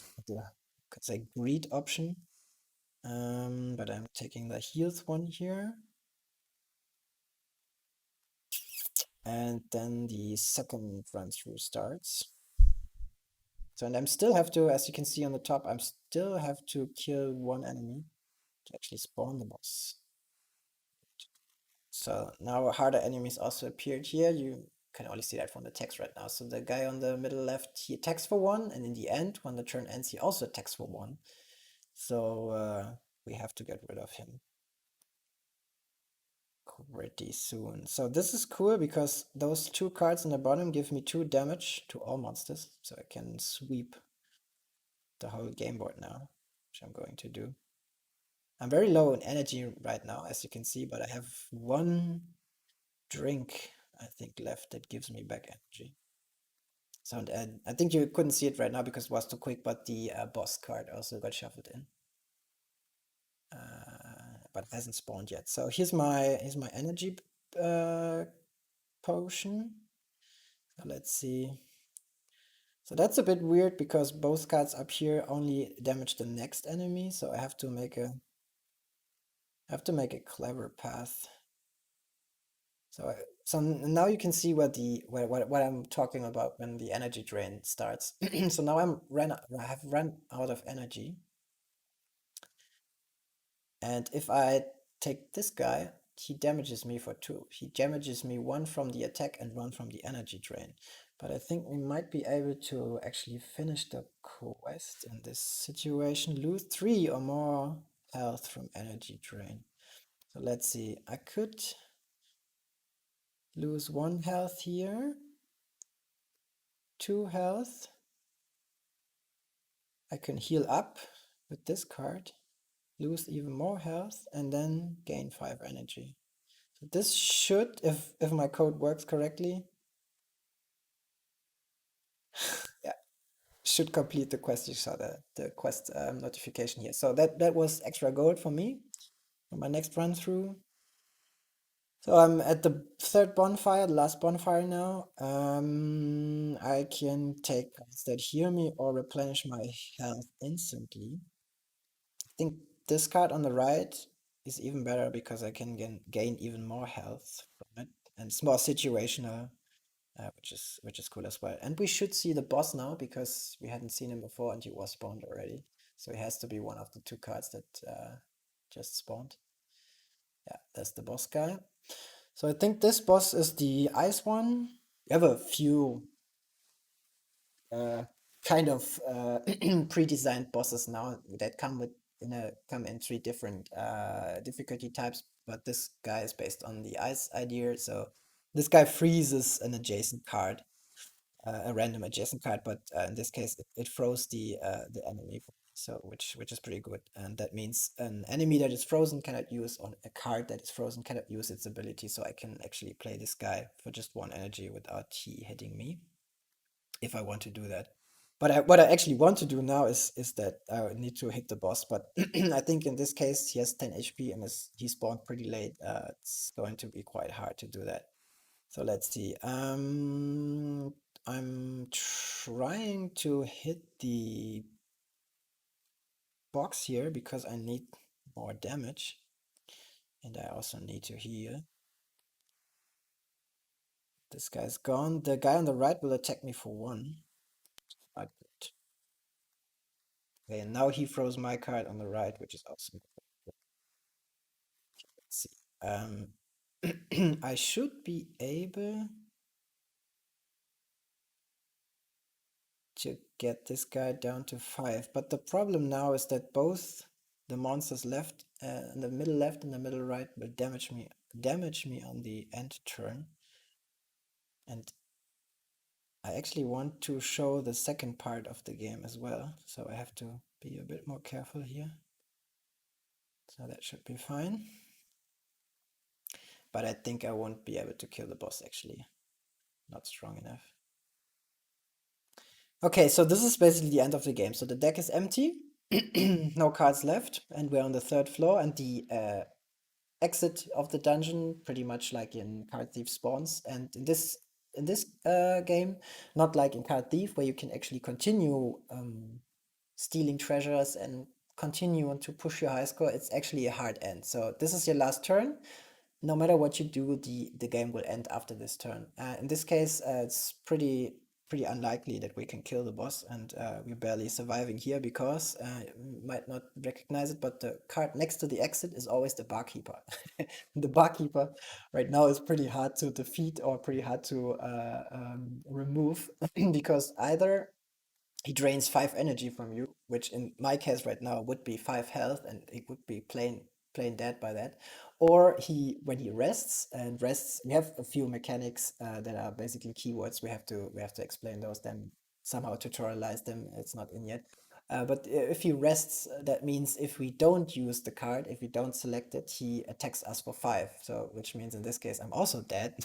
could say greed option. But I'm taking the heals one here. And then the second run through starts. So, and I'm still have to, as you can see on the top, I'm still have to kill 1 enemy to actually spawn the boss. So now harder enemies also appeared here. can only see that from the text right now. So the guy on the middle left, he attacks for 1, and in the end, when the turn ends, he also attacks for 1. So we have to get rid of him pretty soon. So this is cool because those 2 cards in the bottom give me 2 damage to all monsters. So I can sweep the whole game board now, which I'm going to do. I'm very low in energy right now, as you can see, but I have 1 drink, I think, left that gives me back energy. So I think you couldn't see it right now because it was too quick, but the boss card also got shuffled in. But hasn't spawned yet. So here's my energy potion. So let's see. So that's a bit weird because both cards up here only damage the next enemy. So I have to make a clever path. So now you can see what I'm talking about when the energy drain starts. So now I have run out of energy. And if I take this guy, he damages me for 2. He damages me 1 from the attack and 1 from the energy drain. But I think we might be able to actually finish the quest in this situation. Lose 3 or more health from energy drain. So let's see. I could lose 1 health here. 2 health. I can heal up with this card. Lose even more health and then gain 5 energy. This should, if my code works correctly, yeah, should complete the quest. You saw the quest notification here. So that was extra gold for me for my next run through. So I'm at the 3rd bonfire, the last bonfire now. I can take cards that heal me or replenish my health instantly. I think this card on the right is even better because I can gain even more health from it, and it's more situational. Which is cool as well. And we should see the boss now because we hadn't seen him before and he was spawned already. So he has to be one of the 2 cards that just spawned. Yeah, that's the boss guy. So I think this boss is the ice one. You have a few kind of pre-designed bosses now that come in 3 different difficulty types, but this guy is based on the ice idea. So this guy freezes an adjacent card. A random adjacent card, but in this case it froze the enemy, so which is pretty good, and that means an enemy that is frozen cannot use, on a card that is frozen cannot use its ability. So I can actually play this guy for just 1 energy without he hitting me if I want to do that. But what I actually want to do now is that I need to hit the boss, but I think in this case he has 10 HP and he spawned pretty late. It's going to be quite hard to do that. So let's see. I'm trying to hit the box here because I need more damage. And I also need to heal. This guy's gone. The guy on the right will attack me for 1. Not good. Okay, and now he throws my card on the right, which is awesome. Let's see. I should be able to get this guy down to 5. But the problem now is that both the monsters left, in the middle left and the middle right, will damage me on the end turn. And I actually want to show the second part of the game as well, so I have to be a bit more careful here. So that should be fine. But I think I won't be able to kill the boss actually. Not strong enough. Okay, so this is basically the end of the game. So the deck is empty, no cards left, and we're on the 3rd floor, and the exit of the dungeon, pretty much like in Card Thief spawns. And in this game, not like in Card Thief, where you can actually continue stealing treasures and continue to push your high score, it's actually a hard end. So this is your last turn. No matter what you do, the game will end after this turn. In this case, it's pretty pretty unlikely that we can kill the boss, and we're barely surviving here because you might not recognize it, but the card next to the exit is always the barkeeper. The barkeeper right now is pretty hard to defeat or pretty hard to remove because either he drains 5 energy from you, which in my case right now would be 5 health, and he would be plain dead by that. Or he when he rests and rests, we have a few mechanics that are basically keywords. We have to explain those, then somehow tutorialize them. It's not in yet. But if he rests, that means if we don't use the card, if we don't select it, he attacks us for 5. So which means in this case I'm also dead,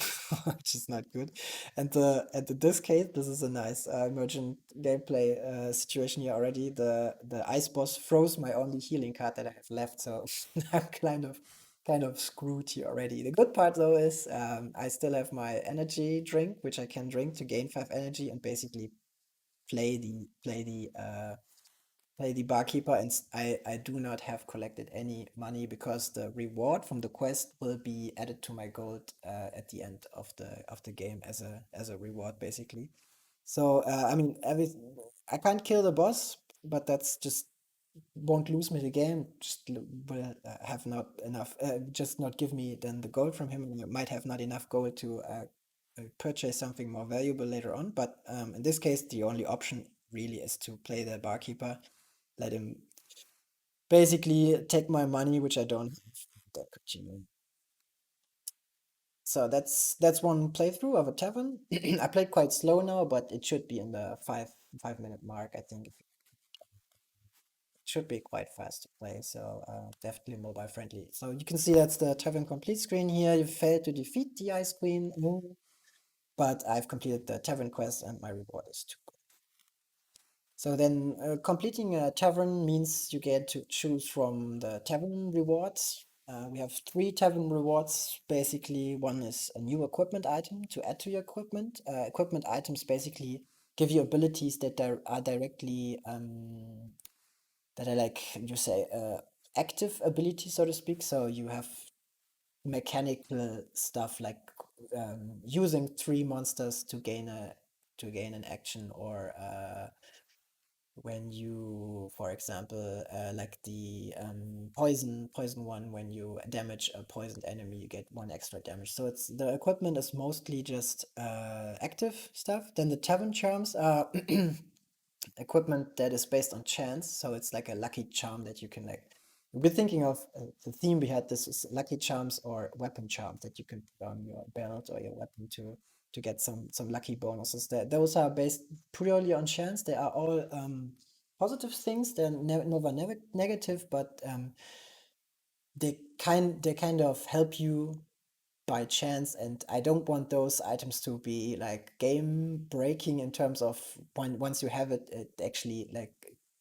which is not good. And in this case, this is a nice emergent gameplay situation here already. The ice boss froze my only healing card that I have left, so I'm kind of screwed here already. The good part though is I still have my energy drink, which I can drink to gain 5 energy and basically play the barkeeper, and I do not have collected any money because the reward from the quest will be added to my gold at the end of the game as a reward basically. So I mean I can't kill the boss, but that's just won't lose me the game. Just will have not enough, just not give me then the gold from him, and I might have not enough gold to purchase something more valuable later on. But in this case, the only option really is to play the barkeeper, let him basically take my money, which I don't have, then continue. So that's one playthrough of a tavern. I played quite slow now, but it should be in the 5 minute mark. I think it should be quite fast to play. So definitely mobile friendly. So you can see that's the tavern complete screen here. You failed to defeat the Ice Queen, but I've completed the tavern quest and my reward is 2. So then completing a tavern means you get to choose from the tavern rewards. We have 3 tavern rewards. Basically, one is a new equipment item to add to your equipment. Equipment items basically give you abilities that are directly that are like you say active abilities, so to speak. So you have mechanical stuff like using 3 monsters to gain an action, or when you, for example, like the poison one, when you damage a poisoned enemy, you get 1 extra damage. So it's the equipment is mostly just active stuff. Then the tavern charms are equipment that is based on chance. So it's like a lucky charm that you can like. We're thinking of the theme we had. This is lucky charms or weapon charms that you can put on your belt or your weapon to get some lucky bonuses. That those are based purely on chance. They are all positive things. They're never negative, but they kind of help you by chance, and I don't want those items to be like game breaking in terms of once you have it, it actually like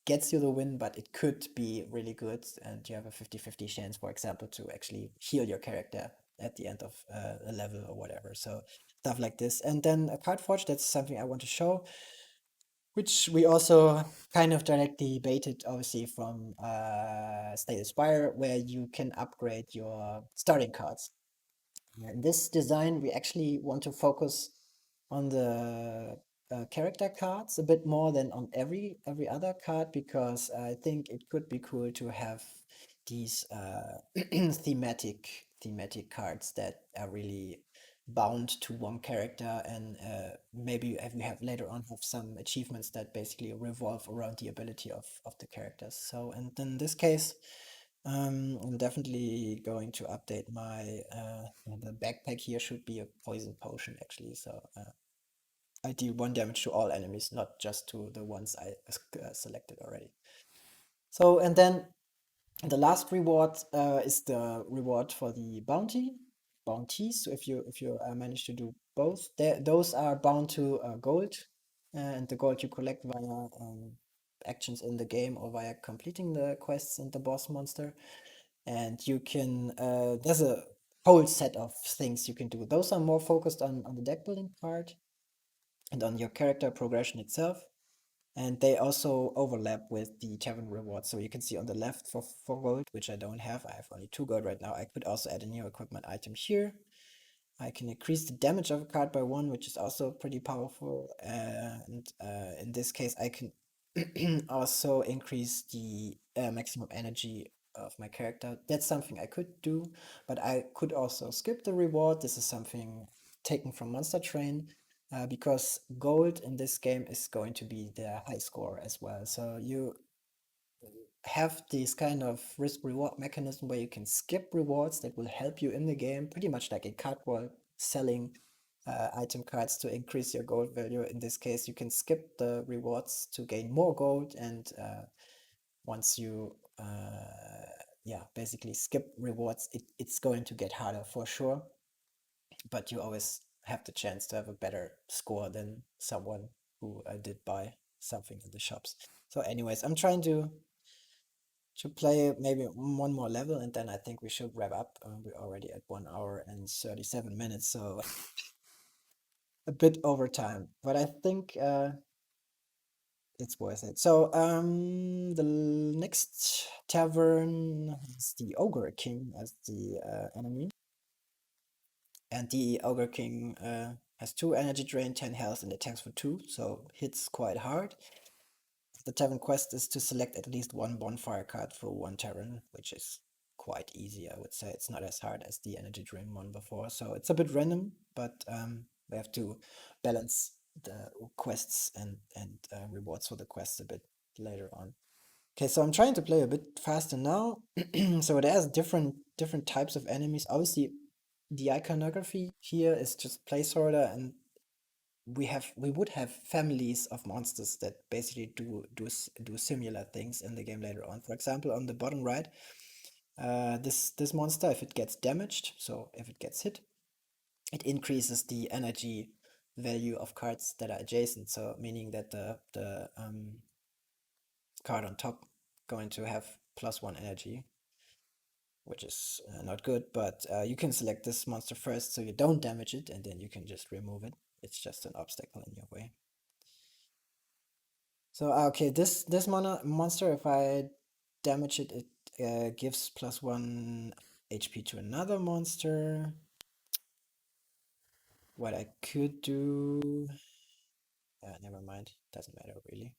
gets you the win, but it could be really good and you have a 50-50 chance, for example, to actually heal your character at the end of a level or whatever. So stuff like this. And then a card forge, that's something I want to show, which we also kind of directly baited obviously from Slay the Spire, where you can upgrade your starting cards. In this design, we actually want to focus on the character cards a bit more than on every other card, because I think it could be cool to have these thematic cards that are really bound to one character, and maybe we have later on have some achievements that basically revolve around the ability of the characters. So, and in this case, I'm definitely going to update my the backpack here should be a poison potion actually. So I deal 1 damage to all enemies, not just to the ones I selected already. So and then the last reward is the reward for the bounties. So if you manage to do both, those are bound to gold, and the gold you collect via actions in the game or via completing the quests and the boss monster. And you can there's a whole set of things you can do. Those are more focused on the deck building part and on your character progression itself, and they also overlap with the tavern rewards. So you can see on the left for gold, which I don't have. I have only 2 gold right now. I could also add a new equipment item here. I can increase the damage of a card by 1, which is also pretty powerful. And in this case, I can also increase the maximum energy of my character. That's something I could do, but I could also skip the reward. This is something taken from Monster Train, because gold in this game is going to be the high score as well. So you have this kind of risk reward mechanism where you can skip rewards that will help you in the game, pretty much like in card world, selling item cards to increase your gold value. In this case, you can skip the rewards to gain more gold, and once you yeah, basically skip rewards, it's going to get harder for sure, but you always have the chance to have a better score than someone who did buy something in the shops. So anyways, I'm trying to play maybe one more level, and then I think we should wrap up. We're already at 1 hour and 37 minutes, so a bit over time, but I think it's worth it. So the next tavern is the Ogre King as the enemy, and the Ogre King has 2 energy drain, 10 health, and attacks for 2, so hits quite hard. The tavern quest is to select at least 1 bonfire card for 1 tavern, which is quite easy, I would say. It's not as hard as the energy drain one before, so it's a bit random, but we have to balance the quests and rewards for the quests a bit later on. Okay, so I'm trying to play a bit faster now. So there's different types of enemies. Obviously, the iconography here is just placeholder, and we would have families of monsters that basically do similar things in the game later on. For example, on the bottom right, this monster, if it gets damaged, so if it gets hit, it increases the energy value of cards that are adjacent. So meaning that the card on top going to have +1 energy, which is not good. But you can select this monster first, so you don't damage it, and then you can just remove it. It's just an obstacle in your way. So okay, this monster, if I damage it, it gives +1 HP to another monster. What I could do, never mind, doesn't matter really.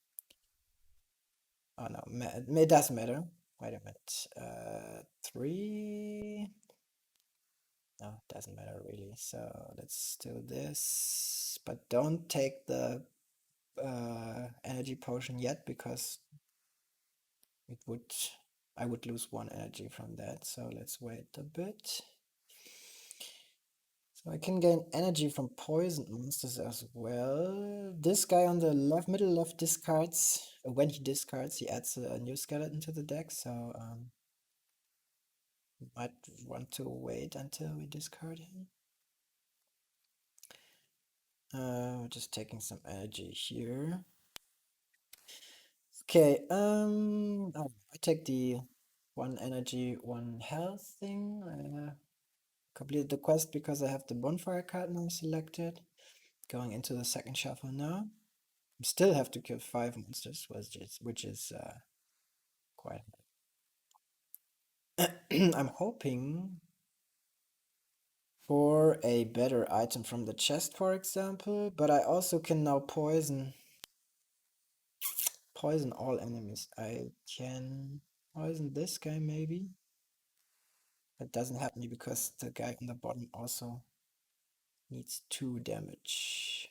Oh no, it does matter. Wait a minute. 3. No, doesn't matter really. So let's do this, but don't take the energy potion yet, because it would I would lose 1 energy from that. So let's wait a bit. So I can gain energy from poisoned monsters as well. This guy on the middle left discards. When he discards, he adds a new skeleton to the deck. So we might want to wait until we discard him. Just taking some energy here. Okay, oh, I take the 1 energy, 1 health thing. Completed the quest because I have the bonfire card now selected. Going into the second shuffle now. Still have to kill 5 monsters, which is quite. I'm hoping for a better item from the chest, for example, but I also can now poison all enemies. I can poison this guy maybe. That doesn't help me because the guy on the bottom also needs 2 damage.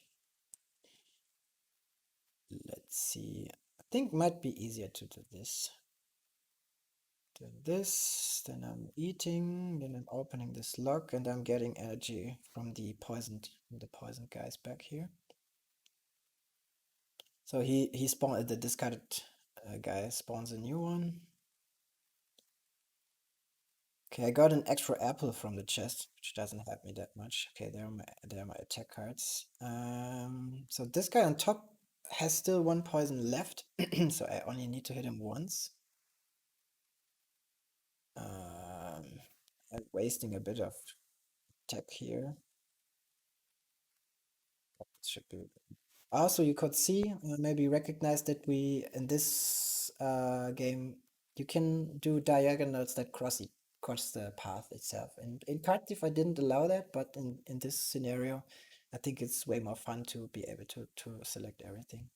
Let's see. I think it might be easier to do this. Do this, then I'm eating, then I'm opening this lock, and I'm getting energy from the poisoned guys back here. So he spawned the discarded guy spawns a new one. Okay, I got an extra apple from the chest, which doesn't help me that much. Okay, there are my attack cards. So this guy on top has still 1 poison left, so I only need to hit him once. I'm wasting a bit of attack here. It should be. Also, you could see, maybe recognize that we in this game you can do diagonals that across the path itself. And in card diff, I didn't allow that, but in this scenario, I think it's way more fun to be able to select everything.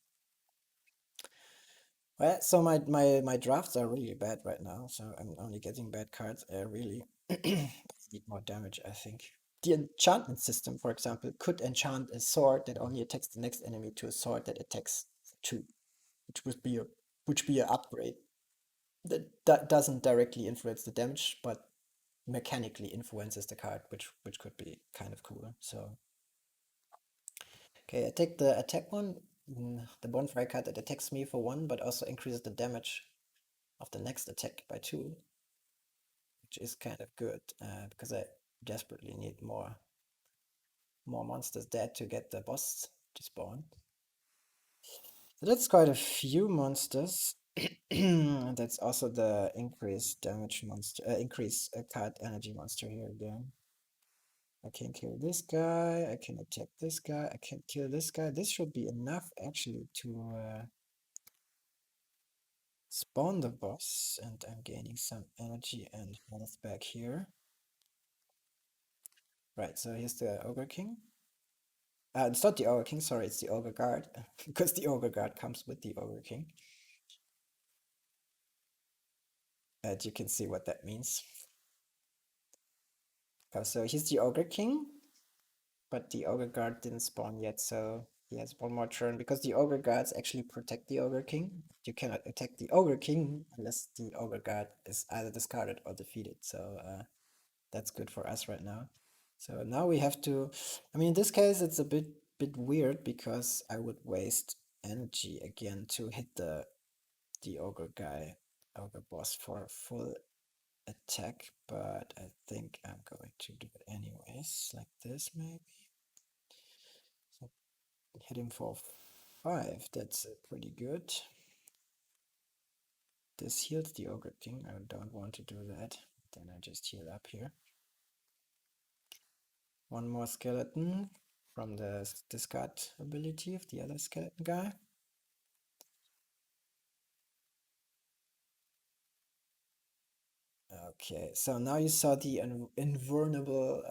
Well, so my drafts are really bad right now, so I'm only getting bad cards. I really need more damage, I think. The enchantment system, for example, could enchant a sword that only attacks the next enemy to a sword that attacks two, which would be a upgrade. That doesn't directly influence the damage, but mechanically influences the card, which could be kind of cool. So okay, I take the attack one, the bonfire card that attacks me for 1, but also increases the damage of the next attack by 2, which is kind of good because I desperately need more monsters dead to get the boss to spawn. So that's quite a few monsters. That's also the increase damage monster, increase card energy monster here again. I can kill this guy, I can attack this guy, I can kill this guy. This should be enough actually to spawn the boss, and I'm gaining some energy and health back here. Right, so here's the Ogre King. It's not the Ogre King, sorry, it's the Ogre Guard, because the Ogre Guard comes with the Ogre King. And you can see what that means. So here's the Ogre King, but the Ogre Guard didn't spawn yet, so he has one more turn, because the Ogre Guards actually protect the Ogre King. You cannot attack the Ogre King unless the Ogre Guard is either discarded or defeated, so that's good for us right now. So now we have to, I mean, in this case it's a bit weird because I would waste energy again to hit the ogre boss for a full attack, but I think I'm going to do it anyways, like this maybe. So hit him for 5, that's pretty good. This heals the Ogre King, I don't want to do that, then I just heal up here. One more skeleton from the discard ability of the other skeleton guy. Okay, so now you saw the invulnerable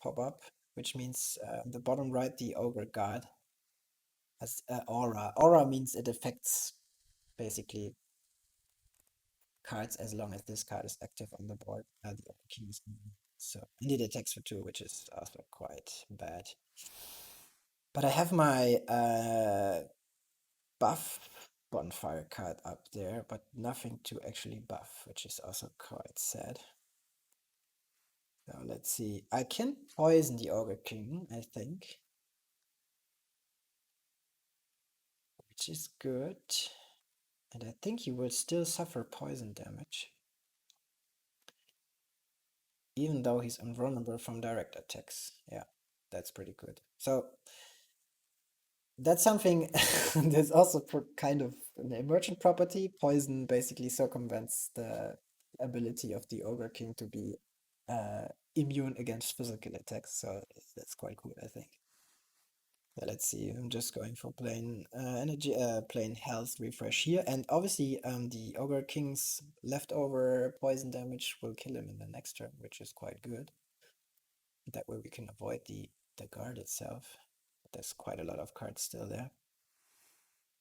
pop up, which means on the bottom right, the Ogre Guard has aura. Aura means it affects basically cards as long as this card is active on the board. The Ogre King is so I need attacks for 2, which is also quite bad. But I have my buff bonfire card up there, but nothing to actually buff, which is also quite sad. So let's see. I can poison the Ogre King, I think, which is good. And I think he will still suffer poison damage, even though he's invulnerable from direct attacks. Yeah, that's pretty good. So that's something that's also kind of an emergent property. Poison basically circumvents the ability of the Ogre King to be immune against physical attacks, so that's quite cool, I think. Let's see, I'm just going for plain energy, plain health refresh here, and obviously the Ogre King's leftover poison damage will kill him in the next turn, which is quite good. That way we can avoid the guard itself. There's quite a lot of cards still there.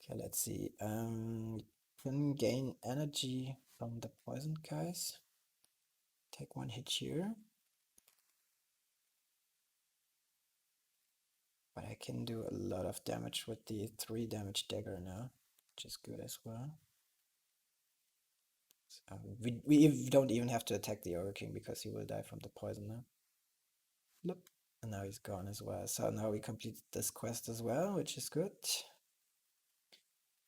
Okay, let's see. Can gain energy from the poison guys. Take 1 hit here. But I can do a lot of damage with the 3 damage dagger now, which is good as well. We don't even have to attack the Ogre King because he will die from the poison now. Look. And now he's gone as well. So now we completed this quest as well, which is good.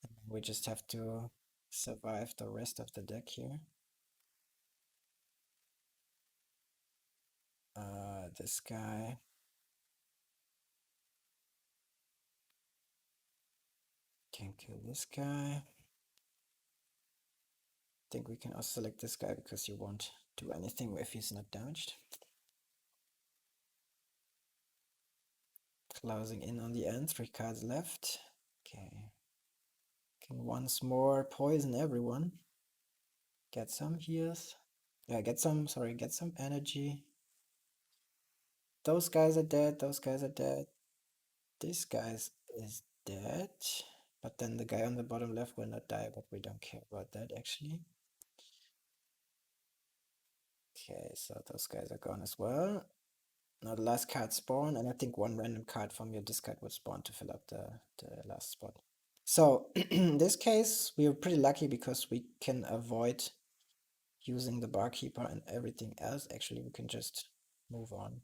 And we just have to survive the rest of the deck here. This guy. Can kill this guy. I think we can also select this guy because he won't do anything if he's not damaged. Closing in on the end, 3 cards left. Okay. Can once more poison everyone. Get some heals. Yeah, get some energy. Those guys are dead, those guys are dead. This guy is dead. But then the guy on the bottom left will not die, but we don't care about that actually. Okay, so those guys are gone as well. Now the last card spawn, and I think one random card from your discard would spawn to fill up the last spot. So in this case, we are pretty lucky because we can avoid using the barkeeper and everything else. Actually, we can just move on.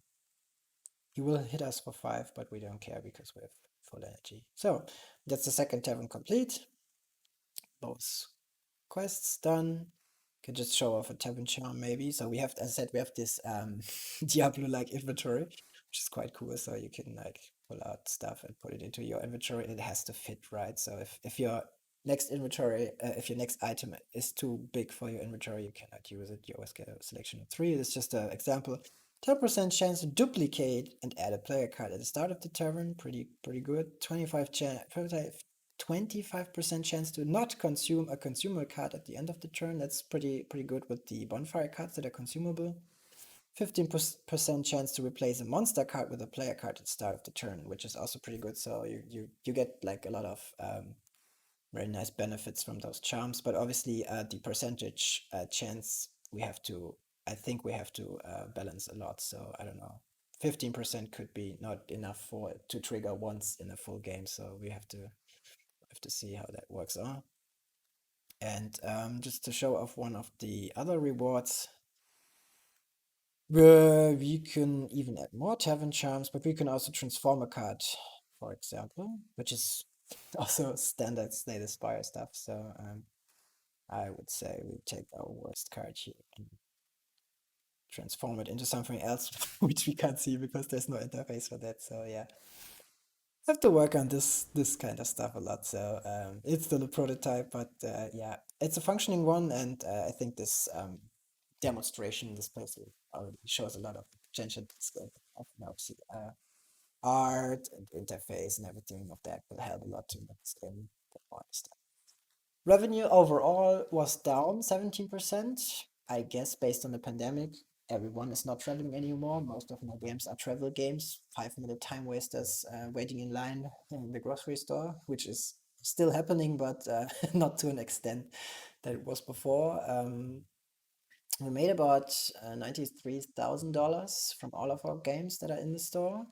He will hit us for 5, but we don't care because we have full energy. So that's the second tavern complete. Both quests done. Can just show off a tavern charm maybe. So we have, as I said, we have this Diablo-like inventory, which is quite cool. So you can like pull out stuff and put it into your inventory. It has to fit, right? So if your next inventory, if your next item is too big for your inventory, you cannot use it. You always get a selection of 3. It's just an example. 10% chance to duplicate and add a player card at the start of the tavern. Pretty good. 25% chance to not consume a consumable card at the end of the turn. That's pretty good with the bonfire cards that are consumable. 15% chance to replace a monster card with a player card at the start of the turn, which is also pretty good. So you get like a lot of very nice benefits from those charms. But obviously, the percentage chance I think we have to balance a lot. So I don't know. 15% could be not enough to trigger once in a full game. So we have to see how that works out. And just to show off one of the other rewards, where we can even add more tavern charms, but we can also transform a card, for example, which is also standard Slay the Spire stuff. So I would say we take our worst card here and transform it into something else, which we can't see because there's no interface for that. So yeah, have to work on this kind of stuff a lot. So it's still a prototype, but yeah, it's a functioning one, and I think this demonstration, this playthrough already shows a lot of potential. Obviously, art and interface and everything of that will help a lot to make this game get more understandable. Revenue overall was down 17%, I guess, based on the pandemic. Everyone is not traveling anymore. Most of my games are travel games, 5-minute time wasters, waiting in line in the grocery store, which is still happening, but not to an extent that it was before. We made about $93,000 from all of our games that are in the store.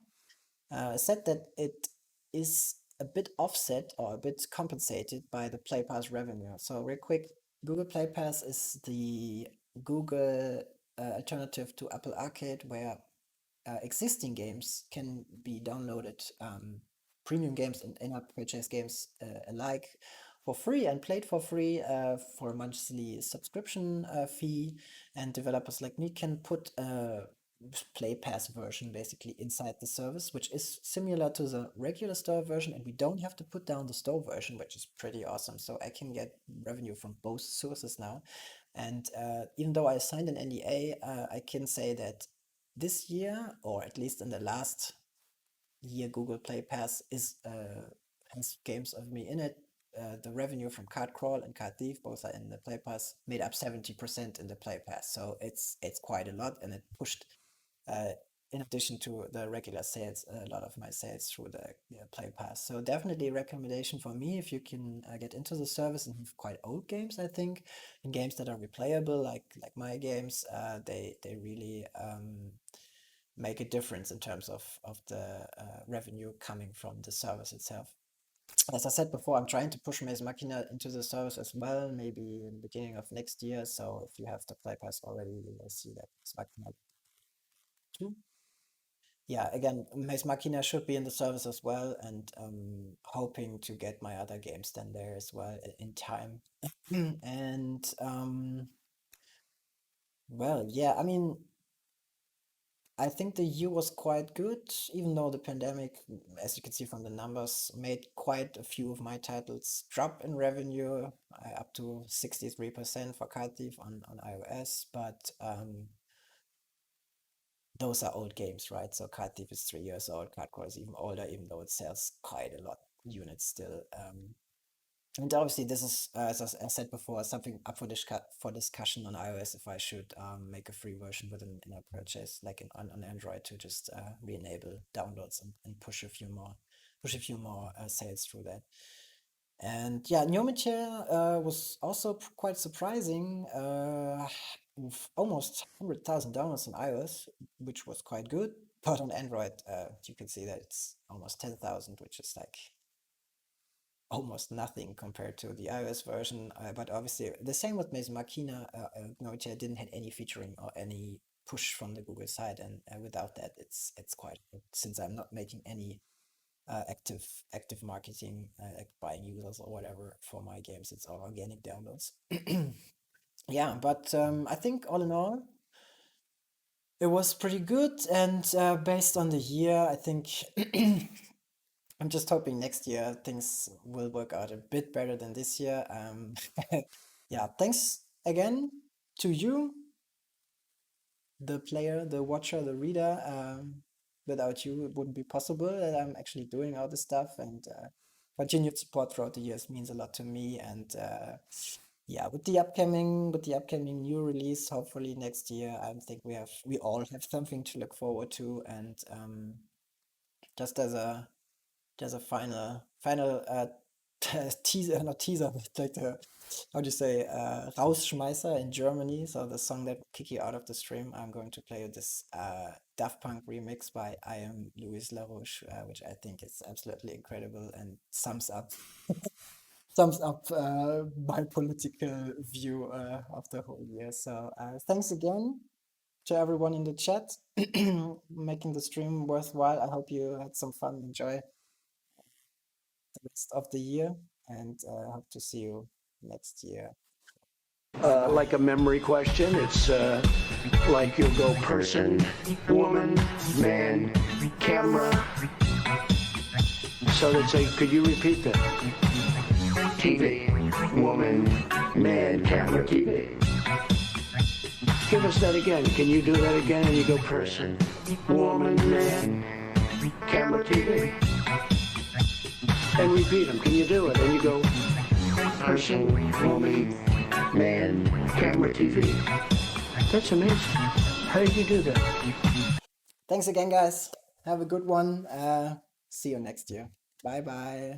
I said that it is a bit offset or a bit compensated by the Play Pass revenue. So real quick, Google Play Pass is the Google alternative to Apple Arcade, where existing games can be downloaded, premium games and in-app purchase games alike, for free and played for free for a monthly subscription fee. And developers like me can put a Play Pass version basically inside the service, which is similar to the regular store version, and we don't have to put down the store version, which is pretty awesome. So I can get revenue from both sources now. And even though I signed an NDA, I can say that this year, or at least in the last year, Google Play Pass has games of me in it. The revenue from Card Crawl and Card Thief, both are in the Play Pass, made up 70% in the Play Pass. So it's quite a lot, and it pushed, uh, in addition to the regular sales, a lot of my sales through the Play Pass. So definitely a recommendation for me if you can get into the service and have quite old games. I think, and games that are replayable, like my games, they really make a difference in terms of the revenue coming from the service itself. As I said before, I'm trying to push Maze Machina into the service as well, maybe in the beginning of next year. So if you have the Play Pass already, you will see that Maze Machina too. Yeah, again, Maze Machina should be in the service as well, and hoping to get my other games then there as well in time. And well, yeah, I mean, I think the year was quite good, even though the pandemic, as you can see from the numbers, made quite a few of my titles drop in revenue, up to 63% for Card Thief on iOS. But those are old games, right? So Card Thief is 3 years old, Card Core is even older, even though it sells quite a lot of units still. And obviously, this is, as I said before, something up for discussion on iOS if I should make a free version with an in-app purchase, like on Android, to just re-enable downloads and push a few more sales through that. And yeah, new material was also quite surprising. With almost 100,000 downloads on iOS, which was quite good. But on Android, you can see that it's almost 10,000, which is like almost nothing compared to the iOS version. But obviously, the same with Maze Machina. Nokia didn't have any featuring or any push from the Google side, and without that, it's quite good. Since I'm not making any active marketing, like buying users or whatever for my games, it's all organic downloads. Yeah, but I think all in all, it was pretty good, and based on the year, I think I'm just hoping next year things will work out a bit better than this year. Yeah, thanks again to you, the player, the watcher, the reader. Without you, it wouldn't be possible that I'm actually doing all this stuff, and continued support throughout the years means a lot to me. And yeah, with the upcoming new release, hopefully next year, I think we all have something to look forward to. And just as a final teaser, not teaser, but like the, how do you say, Rausschmeißer in Germany. So the song that will kick you out of the stream. I'm going to play this Daft Punk remix by I Am Louis LaRoche, which I think is absolutely incredible and sums up my political view of the whole year. So thanks again to everyone in the chat, making the stream worthwhile. I hope you had some fun, enjoy the rest of the year, and hope to see you next year. Like a memory question, it's like you'll go person, woman, man, camera. So let's say, could you repeat that? TV, woman, man, camera, TV. Give us that again. Can you do that again? And you go person, woman, man, camera, TV. And repeat them. Can you do it? And you go person, woman, man, camera, TV. That's amazing. How did you do that? Thanks again, guys. Have a good one. See you next year. Bye bye.